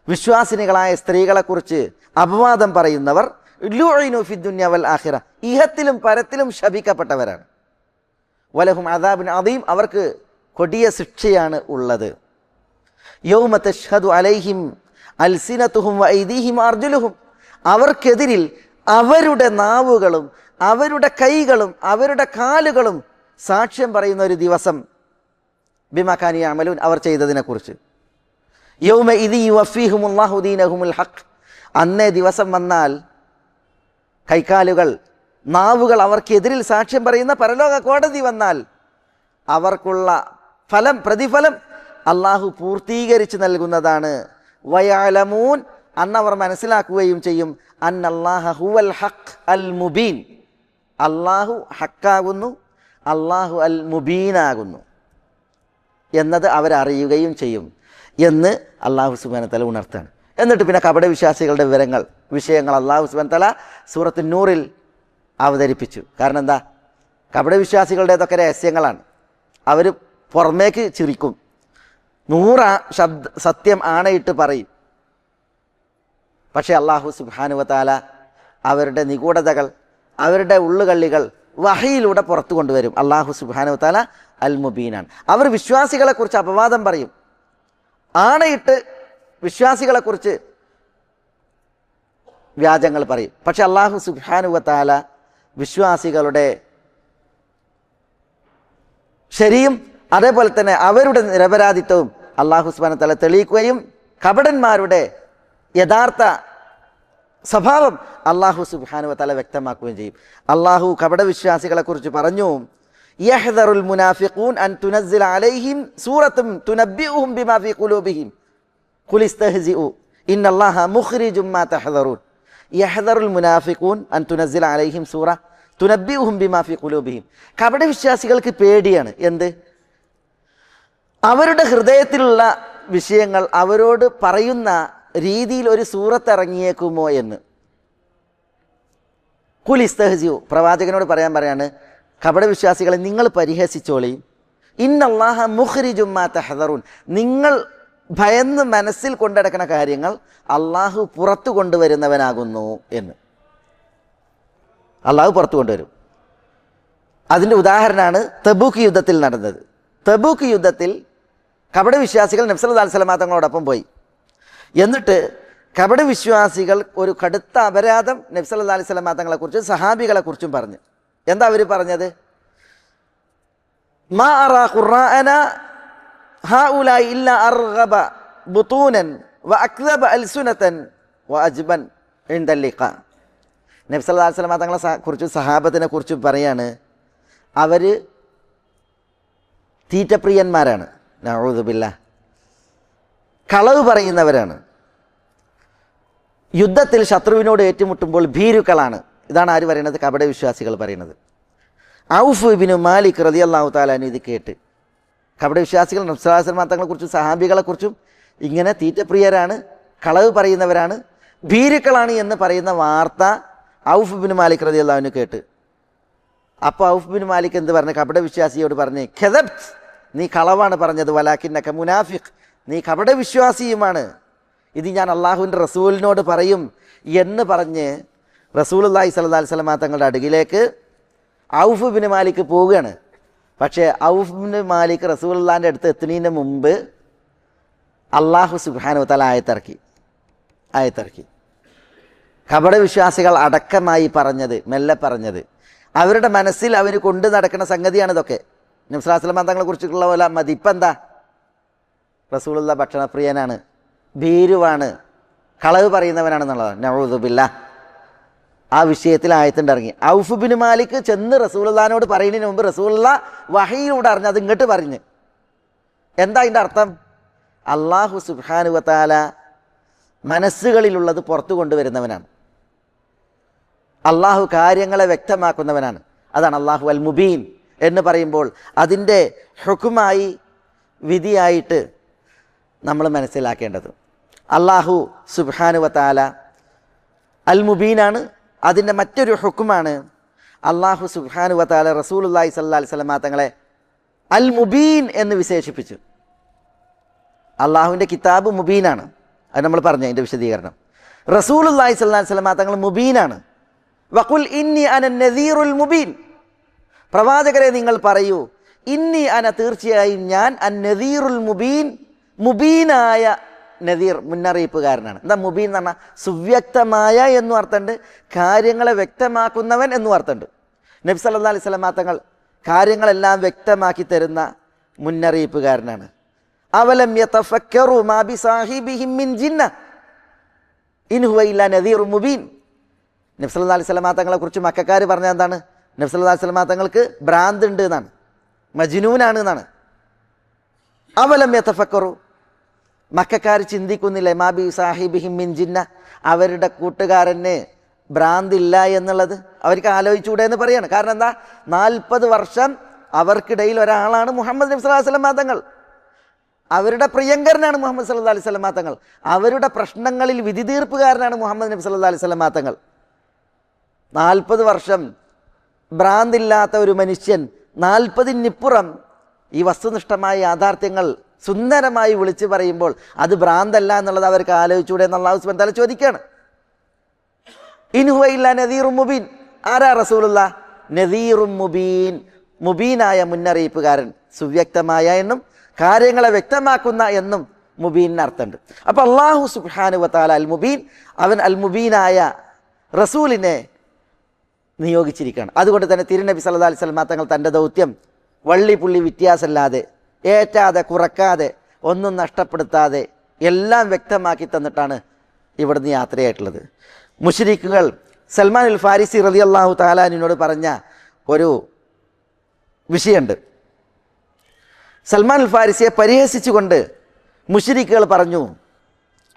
[SPEAKER 1] വിശ്വാസിനികളായ സ്ത്രീകളെക്കുറിച്ച് അപവാദം പറയുന്നവർ ലുഈനു ഫിദ്ദുനിയ വൽ ആഖിറ, ഇഹത്തിലും പരത്തിലും ശപിക്കപ്പെട്ടവരാണ്. വലഹും അദാബുൻ അദീം, അവർക്ക് കൊടിയ ശിക്ഷയാണ് ഉള്ളത്. യൗമ തശ്ഹദു അലൈഹിം അൽസിനതുഹും വഅയ്ദീഹിം അർജുലുഹും, അവർക്കെതിരിൽ അവരുടെ നാവുകളും അവരുടെ കൈകളും അവരുടെ കാലുകളും സാക്ഷ്യം പറയുന്ന ഒരു ദിവസം. ബിമാ കാനൂ യഅമലൂൻ, അവർ ചെയ്തതിനെക്കുറിച്ച്. യൗമ ഇദി യുവഫീഹുമുല്ലാഹു ദീനഹുമുൽ ഹഖ്, അന്നേ ദിവസം വന്നാൽ കൈക്കാലുകൾ നാവുകൾ അവർക്കെതിരിൽ സാക്ഷ്യം പറയുന്ന പരലോക കോടതി വന്നാൽ അവർക്കുള്ള ഫലം പ്രതിഫലം അള്ളാഹു പൂർത്തീകരിച്ച് നൽകുന്നതാണ്. വയഅലമൂൻ, അന്നവർ മനസ്സിലാക്കുകയും ചെയ്യും അന്നല്ലാഹ ഹുവൽ ഹഖ് അൽ മുബീൻ, അള്ളാഹു ഹക്കാകുന്നു, അള്ളാഹു അൽ മുബീനാകുന്നു എന്നത് അവരറിയുകയും ചെയ്യും എന്ന് അള്ളാഹു സുബ്ഹാനഹു വ തആല ഉണർത്താണ്. എന്നിട്ട് പിന്നെ കപട വിശ്വാസികളുടെ വിഷയങ്ങൾ അള്ളാഹു സുബ്ഹാനഹു വ തആല സൂറത്തു നൂറിൽ അവതരിപ്പിച്ചു. കാരണം എന്താ? കപട വിശ്വാസികളുടേതൊക്കെ രഹസ്യങ്ങളാണ്. അവർ പുറമേക്ക് ചിരിക്കും, 100 സത്യം ആണയിട്ട് പറയും. പക്ഷേ അള്ളാഹു സുബ്ഹാനഹു വ തആല അവരുടെ നിഗൂഢതകൾ, അവരുടെ ഉള്ളുകള്ളികൾ വഹയിലൂടെ പുറത്തു കൊണ്ടുവരും. അള്ളാഹു സുബ്ഹാനഹു വ തആല അൽ മുബീനാണ്. അവർ വിശ്വാസികളെക്കുറിച്ച് അപവാദം പറയും, ആണയിട്ട് വിശ്വാസികളെക്കുറിച്ച് വ്യാജങ്ങൾ പറയും. പക്ഷെ അള്ളാഹു സുബ്ഹാനഹു വ തആല വിശ്വാസികളുടെ ശരിയും അതേപോലെ തന്നെ അവരുടെ നിരപരാധിത്വവും അള്ളാഹു സുബ്ഹാനഹു വ തആല തെളിയിക്കുകയും കപടന്മാരുടെ യഥാർത്ഥ സ്വഭാവം അള്ളാഹു സുബ്ഹാനഹു വ തആല വ്യക്തമാക്കുകയും ചെയ്യും. അള്ളാഹു കപട വിശ്വാസികളെക്കുറിച്ച് പറഞ്ഞു, യഹ്ദറുൽ മുനാഫിഖൂൻ അൻ തുനസ്സില അലൈഹിം സൂറത്തും തുനബ്ബിഉഹും ബിമാ ഫീ ഖുലൂബിഹിം ഖുൽ ഇസ്തഹ്സിഉ ഇന്നല്ലാഹ മുഖ്രിജും മാ തഹ്ദറൂൻ. യഹ്ദറുൽ മുനാഫിഖൂൻ അൻ തുനസ്സില അലൈഹിം സൂറ തുനബ്ബിഉഹും ബിമാ ഫീ ഖുലൂബിഹിം. കപട വിശ്വാസികൾക്ക് പേടിയാണ്. എന്ത്? അവരുടെ ഹൃദയത്തിലുള്ള വിഷയങ്ങൾ അവരോട് പറയുന്ന രീതിയിൽ ഒരു സൂറത്ത് ഇറങ്ങിയേക്കുമോ എന്ന്. ഖുൽ ഇസ്തഹ്സിഉ, പ്രവാചകനോട് പറയാണ്, കപട വിശ്വാസികളെ നിങ്ങൾ പരിഹസിച്ചോളി. ഇന്നല്ലാഹ മുഖ്രിജും മാ തഹ്ദറൂൻ, നിങ്ങൾ ഭയന്ന് മനസ്സിൽ കൊണ്ടടക്കുന്ന കാര്യങ്ങൾ അള്ളാഹു പുറത്തു കൊണ്ടുവരുന്നവനാകുന്നു എന്ന്. അള്ളാഹു പുറത്തു കൊണ്ടുവരും. അതിൻ്റെ ഉദാഹരണമാണ് തബൂക്ക് യുദ്ധത്തിൽ നടന്നത്. തബൂക്ക് യുദ്ധത്തിൽ കപട വിശ്വാസികൾ നബി സല്ലല്ലാഹു അലൈഹി വസല്ലം തങ്ങളോടൊപ്പം പോയി. എന്നിട്ട് കപട വിശ്വാസികൾ ഒരു കടുത്ത അപരാധം നബി സല്ലല്ലാഹു അലൈഹി വസല്ലം തങ്ങളെക്കുറിച്ചും സഹാബികളെക്കുറിച്ചും പറഞ്ഞു. എന്താ അവർ പറഞ്ഞത്? മാ അറാ ഖുർആന ഹൗലാ ഇല്ലാ അർഗബ ബുതൂനൻ വഅക്ദബ അൽസുനതൻ വഅജ്ബൻ ഇൻദൽ ലിഖാ. നബി സല്ലല്ലാഹു അലൈഹി വസല്ലം തങ്ങളെ കുറിച്ചും സഹാബത്തിനെ കുറിച്ചും പറയാണ്, അവർ തീറ്റപ്രിയന്മാരാണ്, നഊദു ബില്ലാഹ്, കളവ് പറയുന്നവരാണ്, യുദ്ധത്തിൽ ശത്രുവിനോട് ഏറ്റുമുട്ടുമ്പോൾ ഭീരുക്കളാണ്. ഇതാണ് ആര് പറയുന്നത്? കപട വിശ്വാസികൾ പറയുന്നത്. ഔഫ് ഇബ്നു മാലിക് റളിയല്ലാഹു തആല അൻഹു ഇത് കേട്ട് കപട വിശ്വാസികൾ നബി സല്ലല്ലാഹു അലൈഹി വസല്ലം തങ്ങളെക്കുറിച്ചും സഹാബികളെക്കുറിച്ചും ഇങ്ങനെ തീറ്റപ്രിയരാണ്, കളവ് പറയുന്നവരാണ്, ഭീരുക്കളാണ് എന്ന് പറയുന്ന വാർത്ത ഔഫ് ബിൻ മാലിക് റളിയല്ലാഹു അൻഹു കേട്ട്. അപ്പോൾ ഔഫ് ബിൻ മാലിക് എന്ത് പറഞ്ഞു? കപടവിശ്വാസിയോട് പറഞ്ഞ്, ഖദബ്ത്, നീ കളവാണ് പറഞ്ഞത്, വലാകിന്നക മുനാഫിഖ്, നീ കപടവിശ്വാസിയുമാണ്, ഇത് ഞാൻ അള്ളാഹുവിൻ്റെ റസൂലിനോട് പറയും എന്ന് പറഞ്ഞ് റസൂലുള്ളാഹി സ്വല്ലല്ലാഹു അലൈഹി വസല്ലം തങ്ങളുടെ അടുകിലേക്ക് ഔഫ് ബിൻ മാലിക് പോവുകയാണ്. പക്ഷേ ഔഫ് ബിൻ മാലിക് റസൂലുള്ളാഹിൻ്റെ അടുത്ത് എത്തുന്നതിന് മുമ്പ് അള്ളാഹു സുബ്ഹാനഹു വ തആല ആയത്തിറക്കി. കപടവിശ്വാസികൾ അടക്കമായി പറഞ്ഞത്, മെല്ലെ പറഞ്ഞത്, അവരുടെ മനസ്സിൽ അവർ കൊണ്ടു നടക്കുന്ന സംഗതിയാണ് ഇതൊക്കെ. നബി സല്ലല്ലാഹു അലൈഹി വസല്ലം തങ്ങളെ കുറിച്ചുള്ള പോലെ മതിപ്പെന്താ? റസൂലുള്ളാഹി ഭക്ഷണപ്രിയനാണ്, ഭീരുവാണ്, കളവ് പറയുന്നവനാണെന്നുള്ളതാണ്. നഊദു ബില്ലാഹ്. ആ വിഷയത്തിൽ ആയത്തുണ്ടിറങ്ങി. ഔഫ് ബിൻ മാലിക് ചെന്ന് റസൂലുള്ളാഹിനോട് പറയുന്നതിന് മുമ്പ് റസൂലുള്ളാഹി വഹയിലൂടെ അറിഞ്ഞ് അത് ഇങ്ങോട്ട് പറഞ്ഞ്. എന്താ അതിൻ്റെ അർത്ഥം? അള്ളാഹു സുബ്ഹാനഹു വ തആല മനസ്സുകളിലുള്ളത് പുറത്തു കൊണ്ടുവരുന്നവനാണ്. അള്ളാഹു കാര്യങ്ങളെ വ്യക്തമാക്കുന്നവനാണ്. അതാണ് അള്ളാഹു അൽ മുബീൻ എന്ന് പറയുമ്പോൾ അതിൻ്റെ ഹുക്കുമായി, വിധിയായിട്ട് നമ്മൾ മനസ്സിലാക്കേണ്ടത്. അള്ളാഹു സുബ്ഹാനഹു വ തആല അൽ മുബീനാണ്. അതിൻ്റെ മറ്റൊരു ഹുക്കുമാണ് അള്ളാഹു സുബ്ഹാനഹു വ തആല റസൂലുള്ളാഹി സ്വല്ലല്ലാഹു അലൈഹി വസല്ലം തങ്ങളെ അൽ മുബീൻ എന്ന് വിശേഷിപ്പിച്ചു. അള്ളാഹുവിൻ്റെ കിതാബ് മുബീനാണ്, അത് നമ്മൾ പറഞ്ഞു അതിൻ്റെ വിശദീകരണം. റസൂലുള്ളാഹി സ്വല്ലല്ലാഹു അലൈഹി വസല്ലം തങ്ങൾ മുബീനാണ്. വഖുൽ ഇന്നി അന നദീറുൽ മുബീൻ, പ്രവാചകരെ നിങ്ങൾ പറയൂ, ഇന്നി അന, തീർച്ചയായും ഞാൻ, അൻ നദീറുൽ മുബീൻ, മുബീനായ നദീർ, മുന്നറിയിപ്പുകാരനാണ്. എന്താ മുബീൻ എന്ന് പറഞ്ഞാൽ? സുവ്യക്തമായ എന്നും അർത്ഥമുണ്ട്, കാര്യങ്ങളെ വ്യക്തമാക്കുന്നവൻ എന്നും അർത്ഥമുണ്ട്. നബി സല്ലല്ലാഹു അലൈഹി വസല്ലം തങ്ങൾ കാര്യങ്ങളെല്ലാം വ്യക്തമാക്കി തരുന്ന മുന്നറിയിപ്പുകാരനാണ്. അവലം യതഫക്കറു മാ ബിസാഹിബിഹിം മിൻ ജിന്ന ഇൻ ഹുവ ഇല്ലാ നദീറുൻ മുബീൻ. നബി സല്ലല്ലാഹു അലൈഹി വസല്ലം തങ്ങളെ കുറിച്ച് മക്കക്കാർ പറഞ്ഞ എന്താണ്? നബി സല്ലല്ലാഹു അലൈഹി വസല്ലം തങ്ങൾക്ക് ഭ്രാന്ത് ഉണ്ട് എന്നാണ്, മജ്നൂനാണ് എന്നാണ്. അവലം യതഫക്കറു, മക്കക്കാർ ചിന്തിക്കുന്നില്ലേ? മാ ബി സാഹിബിഹിം മിൻ ജിന്ന, അവരുടെ കൂട്ടുകാരന് ഭ്രാന്തില്ല എന്നുള്ളത് അവർക്ക് ആലോചിച്ചുകൂടെ എന്ന് പറയാണ്. കാരണം എന്താ? 40 വർഷം അവർക്കിടയിൽ ഒരാളാണ് മുഹമ്മദ് നബി സല്ലല്ലാഹു അലൈഹി വസല്ലം തങ്ങൾ. അവരുടെ പ്രിയങ്കരനാണ് മുഹമ്മദ് സല്ലല്ലാഹു അലൈഹി വസല്ലം തങ്ങൾ. അവരുടെ പ്രശ്നങ്ങളിൽ വിധി തീർപ്പുകാരനാണ് മുഹമ്മദ് നബി സല്ലല്ലാഹു അലൈഹി വസല്ലം തങ്ങൾ. 40 വർഷം ഭ്രാന്തില്ലാത്ത ഒരു മനുഷ്യൻ 40-നിപ്പുറം ഈ വസ്തുനിഷ്ഠമായ യാഥാർത്ഥ്യങ്ങൾ സുന്ദരമായി വിളിച്ചു പറയുമ്പോൾ അത് ഭ്രാന്തല്ല എന്നുള്ളത് അവർക്ക് ആലോചിച്ചൂടെ എന്ന് അല്ലാഹു സുബ്ഹാനഹു വ തആല ചോദിക്കുകയാണ്. ഇൻ ഹുവ ഇല്ലാ നദീറുൻ മുബീൻ. ആരാ റസൂലുള്ളാഹ്? നദീറുൻ മുബീൻ, മുബീനായ മുന്നറിയിപ്പുകാരൻ. സുവ്യക്തമായ എന്നും കാര്യങ്ങളെ വ്യക്തമാക്കുന്ന എന്നും മുബീനിന് അർത്ഥമുണ്ട്. അപ്പോൾ അല്ലാഹു സുബ്ഹാനഹു വ തആല അൽ മുബീൻ, അവൻ അൽ മുബീനായ റസൂലിനെ നിയോഗിച്ചിരിക്കുകയാണ്. അതുകൊണ്ട് തന്നെ തിരുനബി സല്ലല്ലാഹു അലൈഹി വസല്ലം തങ്ങൾ തൻ്റെ ദൗത്യം വള്ളിപുള്ളി വ്യത്യാസമില്ലാതെ, ഏറ്റാതെ കുറക്കാതെ, ഒന്നും നഷ്ടപ്പെടുത്താതെ എല്ലാം വ്യക്തമാക്കി തന്നിട്ടാണ് ഇവിടുന്ന് യാത്രയായിട്ടുള്ളത്. മുശ്രിക്കുകൾ സൽമാനുൽ ഫാരിസി റളിയല്ലാഹു തആല അൻഹുവിനോട് പറഞ്ഞ ഒരു വിഷയമുണ്ട്. സൽമാനുൽ ഫാരിസിയെ പരിഹസിച്ചുകൊണ്ട് മുശ്രിക്കുകൾ പറഞ്ഞു,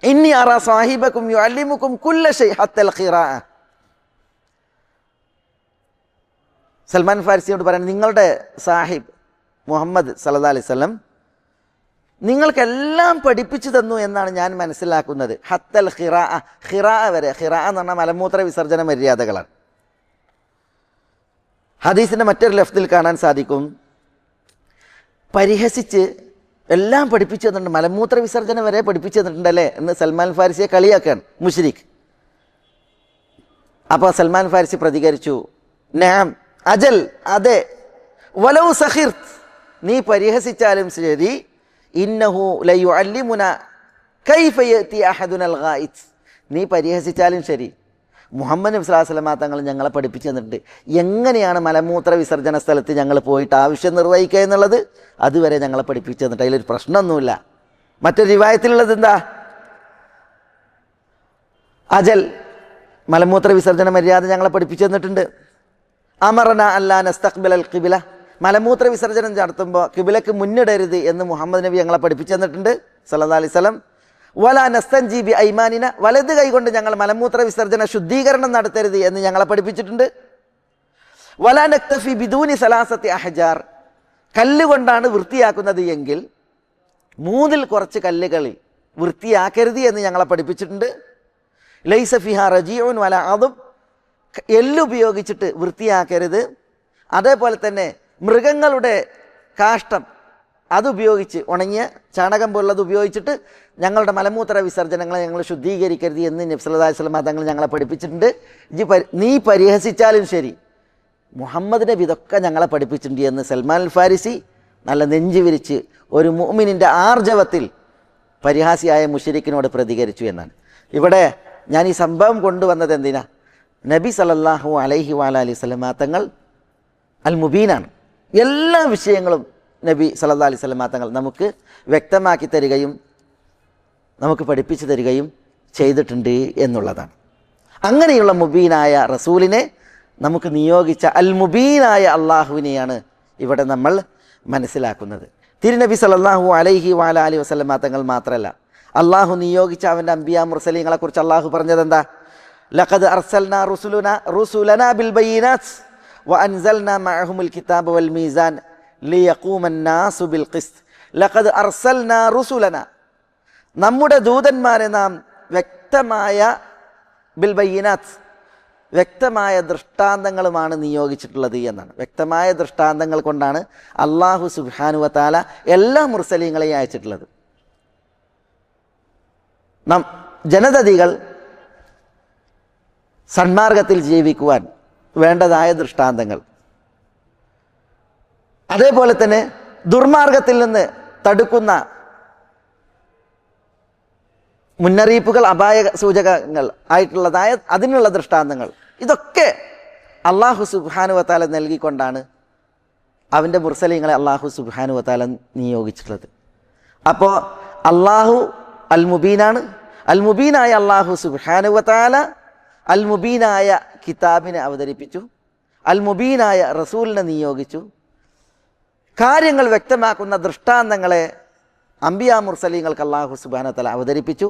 [SPEAKER 1] ഇന്നി അറാ സാഹിബക്കും യുഅല്ലിമുക്കും കുല്ല ശൈ ഹത്തൽ ഖിറാഅ. സൽമാൻ ഫാരിസിയോട് പറയുന്നത്, നിങ്ങളുടെ സാഹിബ് മുഹമ്മദ് സല്ലല്ലാഹു അലൈഹി വസല്ലം നിങ്ങൾക്കെല്ലാം പഠിപ്പിച്ചു തന്നു എന്നാണ് ഞാൻ മനസ്സിലാക്കുന്നത്. ഹത്തൽ ഖിറാഅ, ഖിറാഅ വരെ. ഖിറാഅ എന്ന് പറഞ്ഞാൽ മലമൂത്ര വിസർജന മര്യാദകളാണ്. ഹദീസിൻ്റെ മറ്റൊരു ലഫ്ദിൽ കാണാൻ സാധിക്കും, പരിഹസിച്ച് എല്ലാം പഠിപ്പിച്ചു തന്നിട്ടുണ്ട്, മലമൂത്ര വിസർജനം വരെ പഠിപ്പിച്ചു തന്നിട്ടുണ്ടല്ലേ എന്ന് സൽമാൻ ഫാരിസിയെ കളിയാക്കുകയാണ് മുശ്രിക്. അപ്പോൾ സൽമാൻ ഫാരിസി പ്രതികരിച്ചു, നഅം, അജൽ, അതെ, വലൗ സഖിർത്, നീ പരിഹസിച്ചാലും ശരി, ഇന്നഹു ലയുഅല്ലിമുന കൈഫ യഅതി അഹദുനൽ ഗായിത്, നീ പരിഹസിച്ചാലും ശരി, മുഹമ്മദ് നബി സ്വല്ലല്ലാഹു അലൈഹി വസല്ലം തങ്ങൾ ഞങ്ങളെ പഠിപ്പിച്ചു തന്നിട്ടുണ്ട് എങ്ങനെയാണ് മലമൂത്ര വിസർജന സ്ഥലത്ത് ഞങ്ങൾ പോയിട്ട് ആവശ്യം നിർവഹിക്കുക എന്നുള്ളത്. അതുവരെ ഞങ്ങളെ പഠിപ്പിച്ചു തന്നിട്ട് അതിലൊരു പ്രശ്നമൊന്നുമില്ല. മറ്റൊരു റിവായത്തിലുള്ളത് എന്താ? അജൽ, മലമൂത്ര വിസർജന മര്യാദ ഞങ്ങളെ പഠിപ്പിച്ചു തന്നിട്ടുണ്ട്. അമറന അല്ലാ നസ്തഖ്ബിലൽ ഖിബ്ല, മലമൂത്ര വിസർജനം നടത്തുമ്പോൾ കിബിലക്ക് മുന്നിടരുത് എന്ന് മുഹമ്മദ് നബി ഞങ്ങളെ പഠിപ്പിച്ചു തന്നിട്ടുണ്ട് സല്ലല്ലാഹു അലൈഹി വസല്ലം. വലാ നസ്തൻജി ബി ഐമാനിന, വലത് കൈകൊണ്ട് ഞങ്ങൾ മലമൂത്ര വിസർജന ശുദ്ധീകരണം നടത്തരുത് എന്ന് ഞങ്ങളെ പഠിപ്പിച്ചിട്ടുണ്ട്. വലാ നക്തഫി ബിദൂനി സലാസത്തി അഹ്ജാർ, കല്ലുകൊണ്ടാണ് വൃത്തിയാക്കുന്നത് എങ്കിൽ 3-ൽ കുറച്ച് കല്ലുകളിൽ വൃത്തിയാക്കരുത് എന്ന് ഞങ്ങളെ പഠിപ്പിച്ചിട്ടുണ്ട്. ലൈസ ഫിഹാ റജീഉൻ വല അദബ്, എല്ലുപയോഗിച്ചിട്ട് വൃത്തിയാക്കരുത്. അതേപോലെ തന്നെ മൃഗങ്ങളുടെ കാഷ്ടം അതുപയോഗിച്ച്, ഉണങ്ങിയ ചാണകം പോലുള്ളത് ഉപയോഗിച്ചിട്ട് ഞങ്ങളുടെ മലമൂത്ര വിസർജനങ്ങളെ ഞങ്ങൾ ശുദ്ധീകരിക്കരുത് എന്ന് നബി സല്ലല്ലാഹു അലൈഹി വസല്ലം തങ്ങൾ ഞങ്ങളെ പഠിപ്പിച്ചിട്ടുണ്ട്. നീ പരിഹസിച്ചാലും ശരി, മുഹമ്മദ് നബി ഇതൊക്കെ ഞങ്ങളെ പഠിപ്പിച്ചിട്ടുണ്ട് എന്ന് സൽമാൻ അൽ ഫാരിസി നല്ല നെഞ്ചു വിരിച്ച് ഒരു മുഅ്മിനിൻ്റെ ആർജവത്തിൽ പരിഹാസിയായ മുശ്രിക്കിനോട് പ്രതികരിച്ചു എന്നാണ്. ഇവിടെ ഞാൻ ഈ സംഭവം കൊണ്ടുവന്നത് എന്തിനാ? നബി സല്ലല്ലാഹു അലൈഹി വസല്ലം തങ്ങൾ അൽ മുബീനാണ്. എല്ലാ വിഷയങ്ങളും നബി സല്ലല്ലാഹു അലൈഹി വസല്ലം തങ്ങൾ നമുക്ക് വ്യക്തമാക്കി തരികയും നമുക്ക് പഠിപ്പിച്ചു തരികയും ചെയ്തിട്ടുണ്ട് എന്നുള്ളതാണ്. അങ്ങനെയുള്ള മുബീനായ റസൂലിനെ നമുക്ക് നിയോഗിച്ച അൽ മുബീനായ അള്ളാഹുവിനെയാണ് ഇവിടെ നമ്മൾ മനസ്സിലാക്കുന്നത്. തിരുനബി സല്ലല്ലാഹു അലൈഹി വസല്ലം തങ്ങൾ മാത്രമല്ല, അള്ളാഹു നിയോഗിച്ച അവൻ്റെ അംബിയാ മുർസലീങ്ങളെ കുറിച്ച് അള്ളാഹു പറഞ്ഞത് എന്താ? ലഖദ് അർസൽനാ റുസുലനാ ബിൽ ബയ്യിനാത്ത് വഅൻസൽനാ മഅഹുൽ കിതാബ വൽ മീസാൻ ലിയഖൂമൻ നാസു ബിൽ ഖിസ്ത്. ലഖദ് അർസൽനാ റുസുലനാ, നമ്മുടെ ദൂതന്മാരെ നാം വ്യക്തമായ ബിൽ ബയ്യിനാത്ത്, വ്യക്തമായ ദൃഷ്ടാന്തങ്ങളുമാണ് നിയോഗിച്ചിട്ടുള്ളത് എന്നാണ്. വ്യക്തമായ ദൃഷ്ടാന്തങ്ങൾ കൊണ്ടാണ് അള്ളാഹു സുബ്ഹാനഹു വ തആല എല്ലാ മുർസലീങ്ങളെയും അയച്ചിട്ടുള്ളത്. ജനതതികൾ സന്മാർഗത്തിൽ ജീവിക്കുവാൻ വേണ്ടതായ ദൃഷ്ടാന്തങ്ങൾ, അതേപോലെ തന്നെ ദുർമാർഗത്തിൽ നിന്ന് തടുക്കുന്ന മുന്നറിയിപ്പുകൾ, അപായ സൂചകങ്ങൾ ആയിട്ടുള്ളതായ അതിനുള്ള ദൃഷ്ടാന്തങ്ങൾ, ഇതൊക്കെ അള്ളാഹു സുബ്ഹാനഹു വ തആല നൽകിക്കൊണ്ടാണ് അവൻ്റെ മുർസലീങ്ങളെ അള്ളാഹു സുബ്ഹാനഹു വ തആല നിയോഗിച്ചിട്ടുള്ളത്. അപ്പോൾ അള്ളാഹു അൽ മുബീനാണ്. അൽ മുബീനായ അള്ളാഹു സുബ്ഹാനഹു വ തആല അൽ മുബീനായ കിതാബിനെ അവതരിപ്പിച്ചു, അൽ മുബീനായ റസൂലിനെ നിയോഗിച്ചു. കാര്യങ്ങൾ വ്യക്തമാക്കുന്ന ദൃഷ്ടാന്തങ്ങളെ അംബിയാ മുർസലീങ്ങൾക്ക് അള്ളാഹു സുബ്ഹാനഹു വ തആല അവതരിപ്പിച്ചു.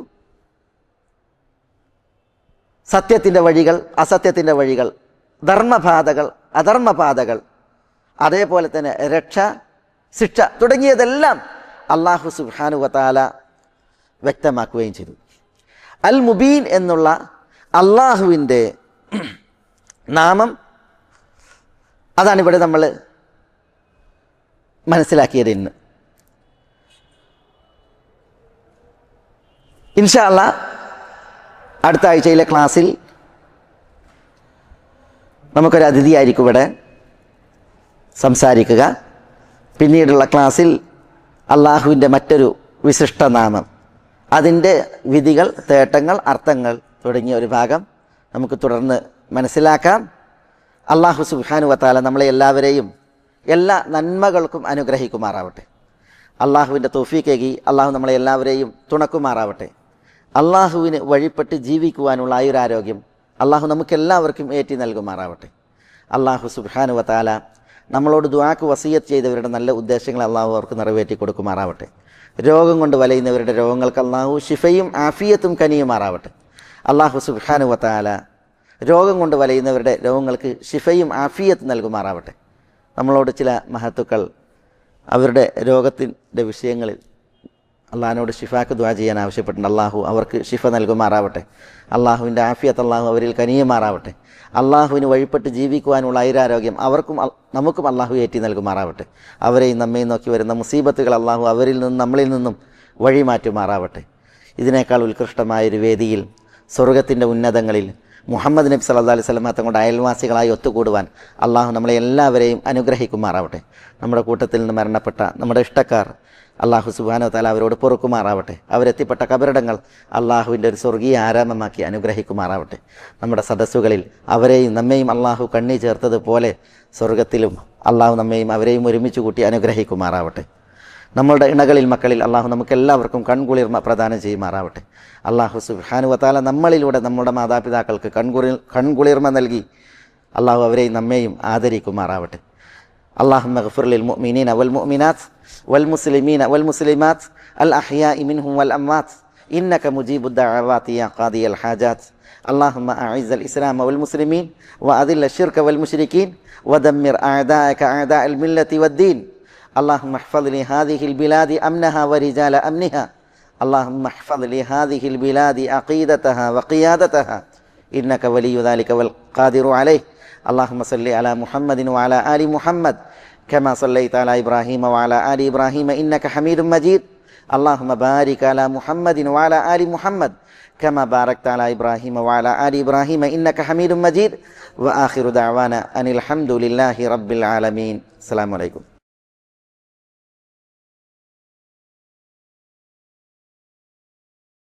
[SPEAKER 1] സത്യത്തിൻ്റെ വഴികൾ, അസത്യത്തിൻ്റെ വഴികൾ, ധർമ്മപാതകൾ, അധർമ്മപാതകൾ, അതേപോലെ തന്നെ രക്ഷ, ശിക്ഷ തുടങ്ങിയതെല്ലാം അള്ളാഹു സുബ്ഹാനഹു വ തആല വ്യക്തമാക്കുകയും ചെയ്തു. അൽ മുബീൻ എന്നുള്ള അള്ളാഹുവിൻ്റെ നാമം, അതാണ് ഇവിടെ നമ്മൾ മനസ്സിലാക്കിയത്. ഇന്ന് ഇൻഷാ അല്ലാഹ് അടുത്ത ആഴ്ചയിലെ ക്ലാസ്സിൽ നമുക്കൊരു അതിഥിയായിരിക്കും ഇവിടെ സംസാരിക്കുക. പിന്നീടുള്ള ക്ലാസ്സിൽ അള്ളാഹുവിൻ്റെ മറ്റൊരു വിശിഷ്ടനാമം, അതിൻ്റെ വിധികൾ, തേട്ടങ്ങൾ, അർത്ഥങ്ങൾ തുടങ്ങിയ ഒരു ഭാഗം നമുക്ക് തുടർന്ന് മനസ്സിലാക്കാം. അള്ളാഹു സുബ്ഹാനഹു വ തആല നമ്മളെ എല്ലാവരെയും എല്ലാ നന്മകൾക്കും അനുഗ്രഹിക്കുമാറാവട്ടെ. അള്ളാഹുവിൻ്റെ തൗഫീഖേകി അള്ളാഹു നമ്മളെ എല്ലാവരെയും തുണക്കുമാറാവട്ടെ. അള്ളാഹുവിന് വഴിപ്പെട്ട് ജീവിക്കുവാനുള്ള ആയുരാരോഗ്യം അള്ളാഹു നമുക്കെല്ലാവർക്കും ഏറ്റി നൽകുമാറാവട്ടെ. അള്ളാഹു സുബ്ഹാനഹു വ തആല നമ്മളോട് ദുആക്ക് വസിയത്ത് ചെയ്തവരുടെ നല്ല ഉദ്ദേശങ്ങൾ അള്ളാഹു അവർക്ക് നിറവേറ്റി കൊടുക്കുമാറാവട്ടെ. രോഗം കൊണ്ട് വലയുന്നവരുടെ രോഗങ്ങൾക്ക് അള്ളാഹു ശിഫയും ആഫിയത്തും കനിയുമാറാവട്ടെ. അള്ളാഹു സുബ്ഹാനഹു വ തആല രോഗം കൊണ്ട് വലയുന്നവരുടെ രോഗങ്ങൾക്ക് ശിഫയും ആഫിയത്ത് നൽകുമാറാവട്ടെ. നമ്മളോട് ചില മഹത്തുക്കൾ അവരുടെ രോഗത്തിൻ്റെ വിഷയങ്ങളിൽ അള്ളാഹിനോട് ഷിഫാക്ക് ദുആ ചെയ്യാൻ ആവശ്യപ്പെട്ടിട്ടുണ്ട്. അള്ളാഹു അവർക്ക് ഷിഫ നൽകുമാറാവട്ടെ. അള്ളാഹുവിൻ്റെ ആഫിയത്ത് അള്ളാഹു അവരിൽ കനിയുമാറാവട്ടെ. അള്ളാഹുവിന് വഴിപ്പെട്ട് ജീവിക്കുവാനുള്ള ഐരാരോഗ്യം അവർക്കും നമുക്കും അള്ളാഹു ഏറ്റി നൽകുമാറാവട്ടെ. അവരെയും നമ്മയും നോക്കി വരുന്ന മുസീബത്തുകൾ അള്ളാഹു അവരിൽ നിന്നും നമ്മളിൽ നിന്നും വഴിമാറ്റുമാറാവട്ടെ. ഇതിനേക്കാൾ ഉത്കൃഷ്ടമായൊരു വേദിയിൽ, സ്വർഗത്തിൻ്റെ ഉന്നതങ്ങളിൽ മുഹമ്മദ് നബി സല്ലല്ലാഹു അലൈഹി വസല്ലം തങ്ങളുടെ അയൽവാസികളായി ഒത്തുകൂടുവാൻ അള്ളാഹു നമ്മളെ എല്ലാവരെയും അനുഗ്രഹിക്കുമാറാവട്ടെ. നമ്മുടെ കൂട്ടത്തിൽ നിന്ന് മരണപ്പെട്ട നമ്മുടെ ഇഷ്ടക്കാർ അള്ളാഹു സുബ്ഹാനഹു വ തആല അവരോട് പൊറുക്കുമാറാവട്ടെ. അവരെത്തിപ്പെട്ട കബറിടങ്ങൾ അള്ളാഹുവിൻ്റെ ഒരു സ്വർഗീയ ആരാമമാക്കി അനുഗ്രഹിക്കുമാറാവട്ടെ. നമ്മുടെ സദസ്സുകളിൽ അവരെയും നമ്മെയും അള്ളാഹു കണ്ണി ചേർത്തതുപോലെ സ്വർഗത്തിലും അള്ളാഹു നമ്മെയും അവരെയും ഒരുമിച്ച് കൂട്ടി അനുഗ്രഹിക്കുമാറാവട്ടെ. നമ്മളുടെ ഇണകളിൽ, മക്കളിൽ അള്ളാഹു നമുക്കെല്ലാവർക്കും കൺകുളിർമ പ്രദാനം ചെയ്യുമാറാവട്ടെ. അള്ളാഹു സുബ്ഹാനഹു വ തആല നമ്മളിലൂടെ നമ്മുടെ മാതാപിതാക്കൾക്ക് കൺകുളിർമ നൽകി അള്ളാഹു അവരെയും നമ്മെയും ആദരിക്കുമാറാവട്ടെ. اللهم اغفر للمؤمنين والمؤمنات والمسلمين والمسلمات الأحياء منهم والأموات إنك مجيب الدعوات يا قاضي الحاجات. اللهم أعز الإسلام والمسلمين وأذل الشرك والمشركين ودمر أعداءك أعداء الملة والدين. اللهم احفظ لهذه البلاد أمنها ورجال أمنها. اللهم احفظ لهذه البلاد عقيدتها وقيادتها إنك ولي ذلك والقادر عليه. اللهم صل على محمد وعلى آل محمد كما صليت على إبراهيم وعلى آل إبراهيم إنك حميد مجيد. اللهم بارك على محمد وعلى آل محمد كما باركت على إبراهيم وعلى آل إبراهيم إنك حميد مجيد. وآخر دعوانا أن الحمد لله رب العالمين. السلام عليكم.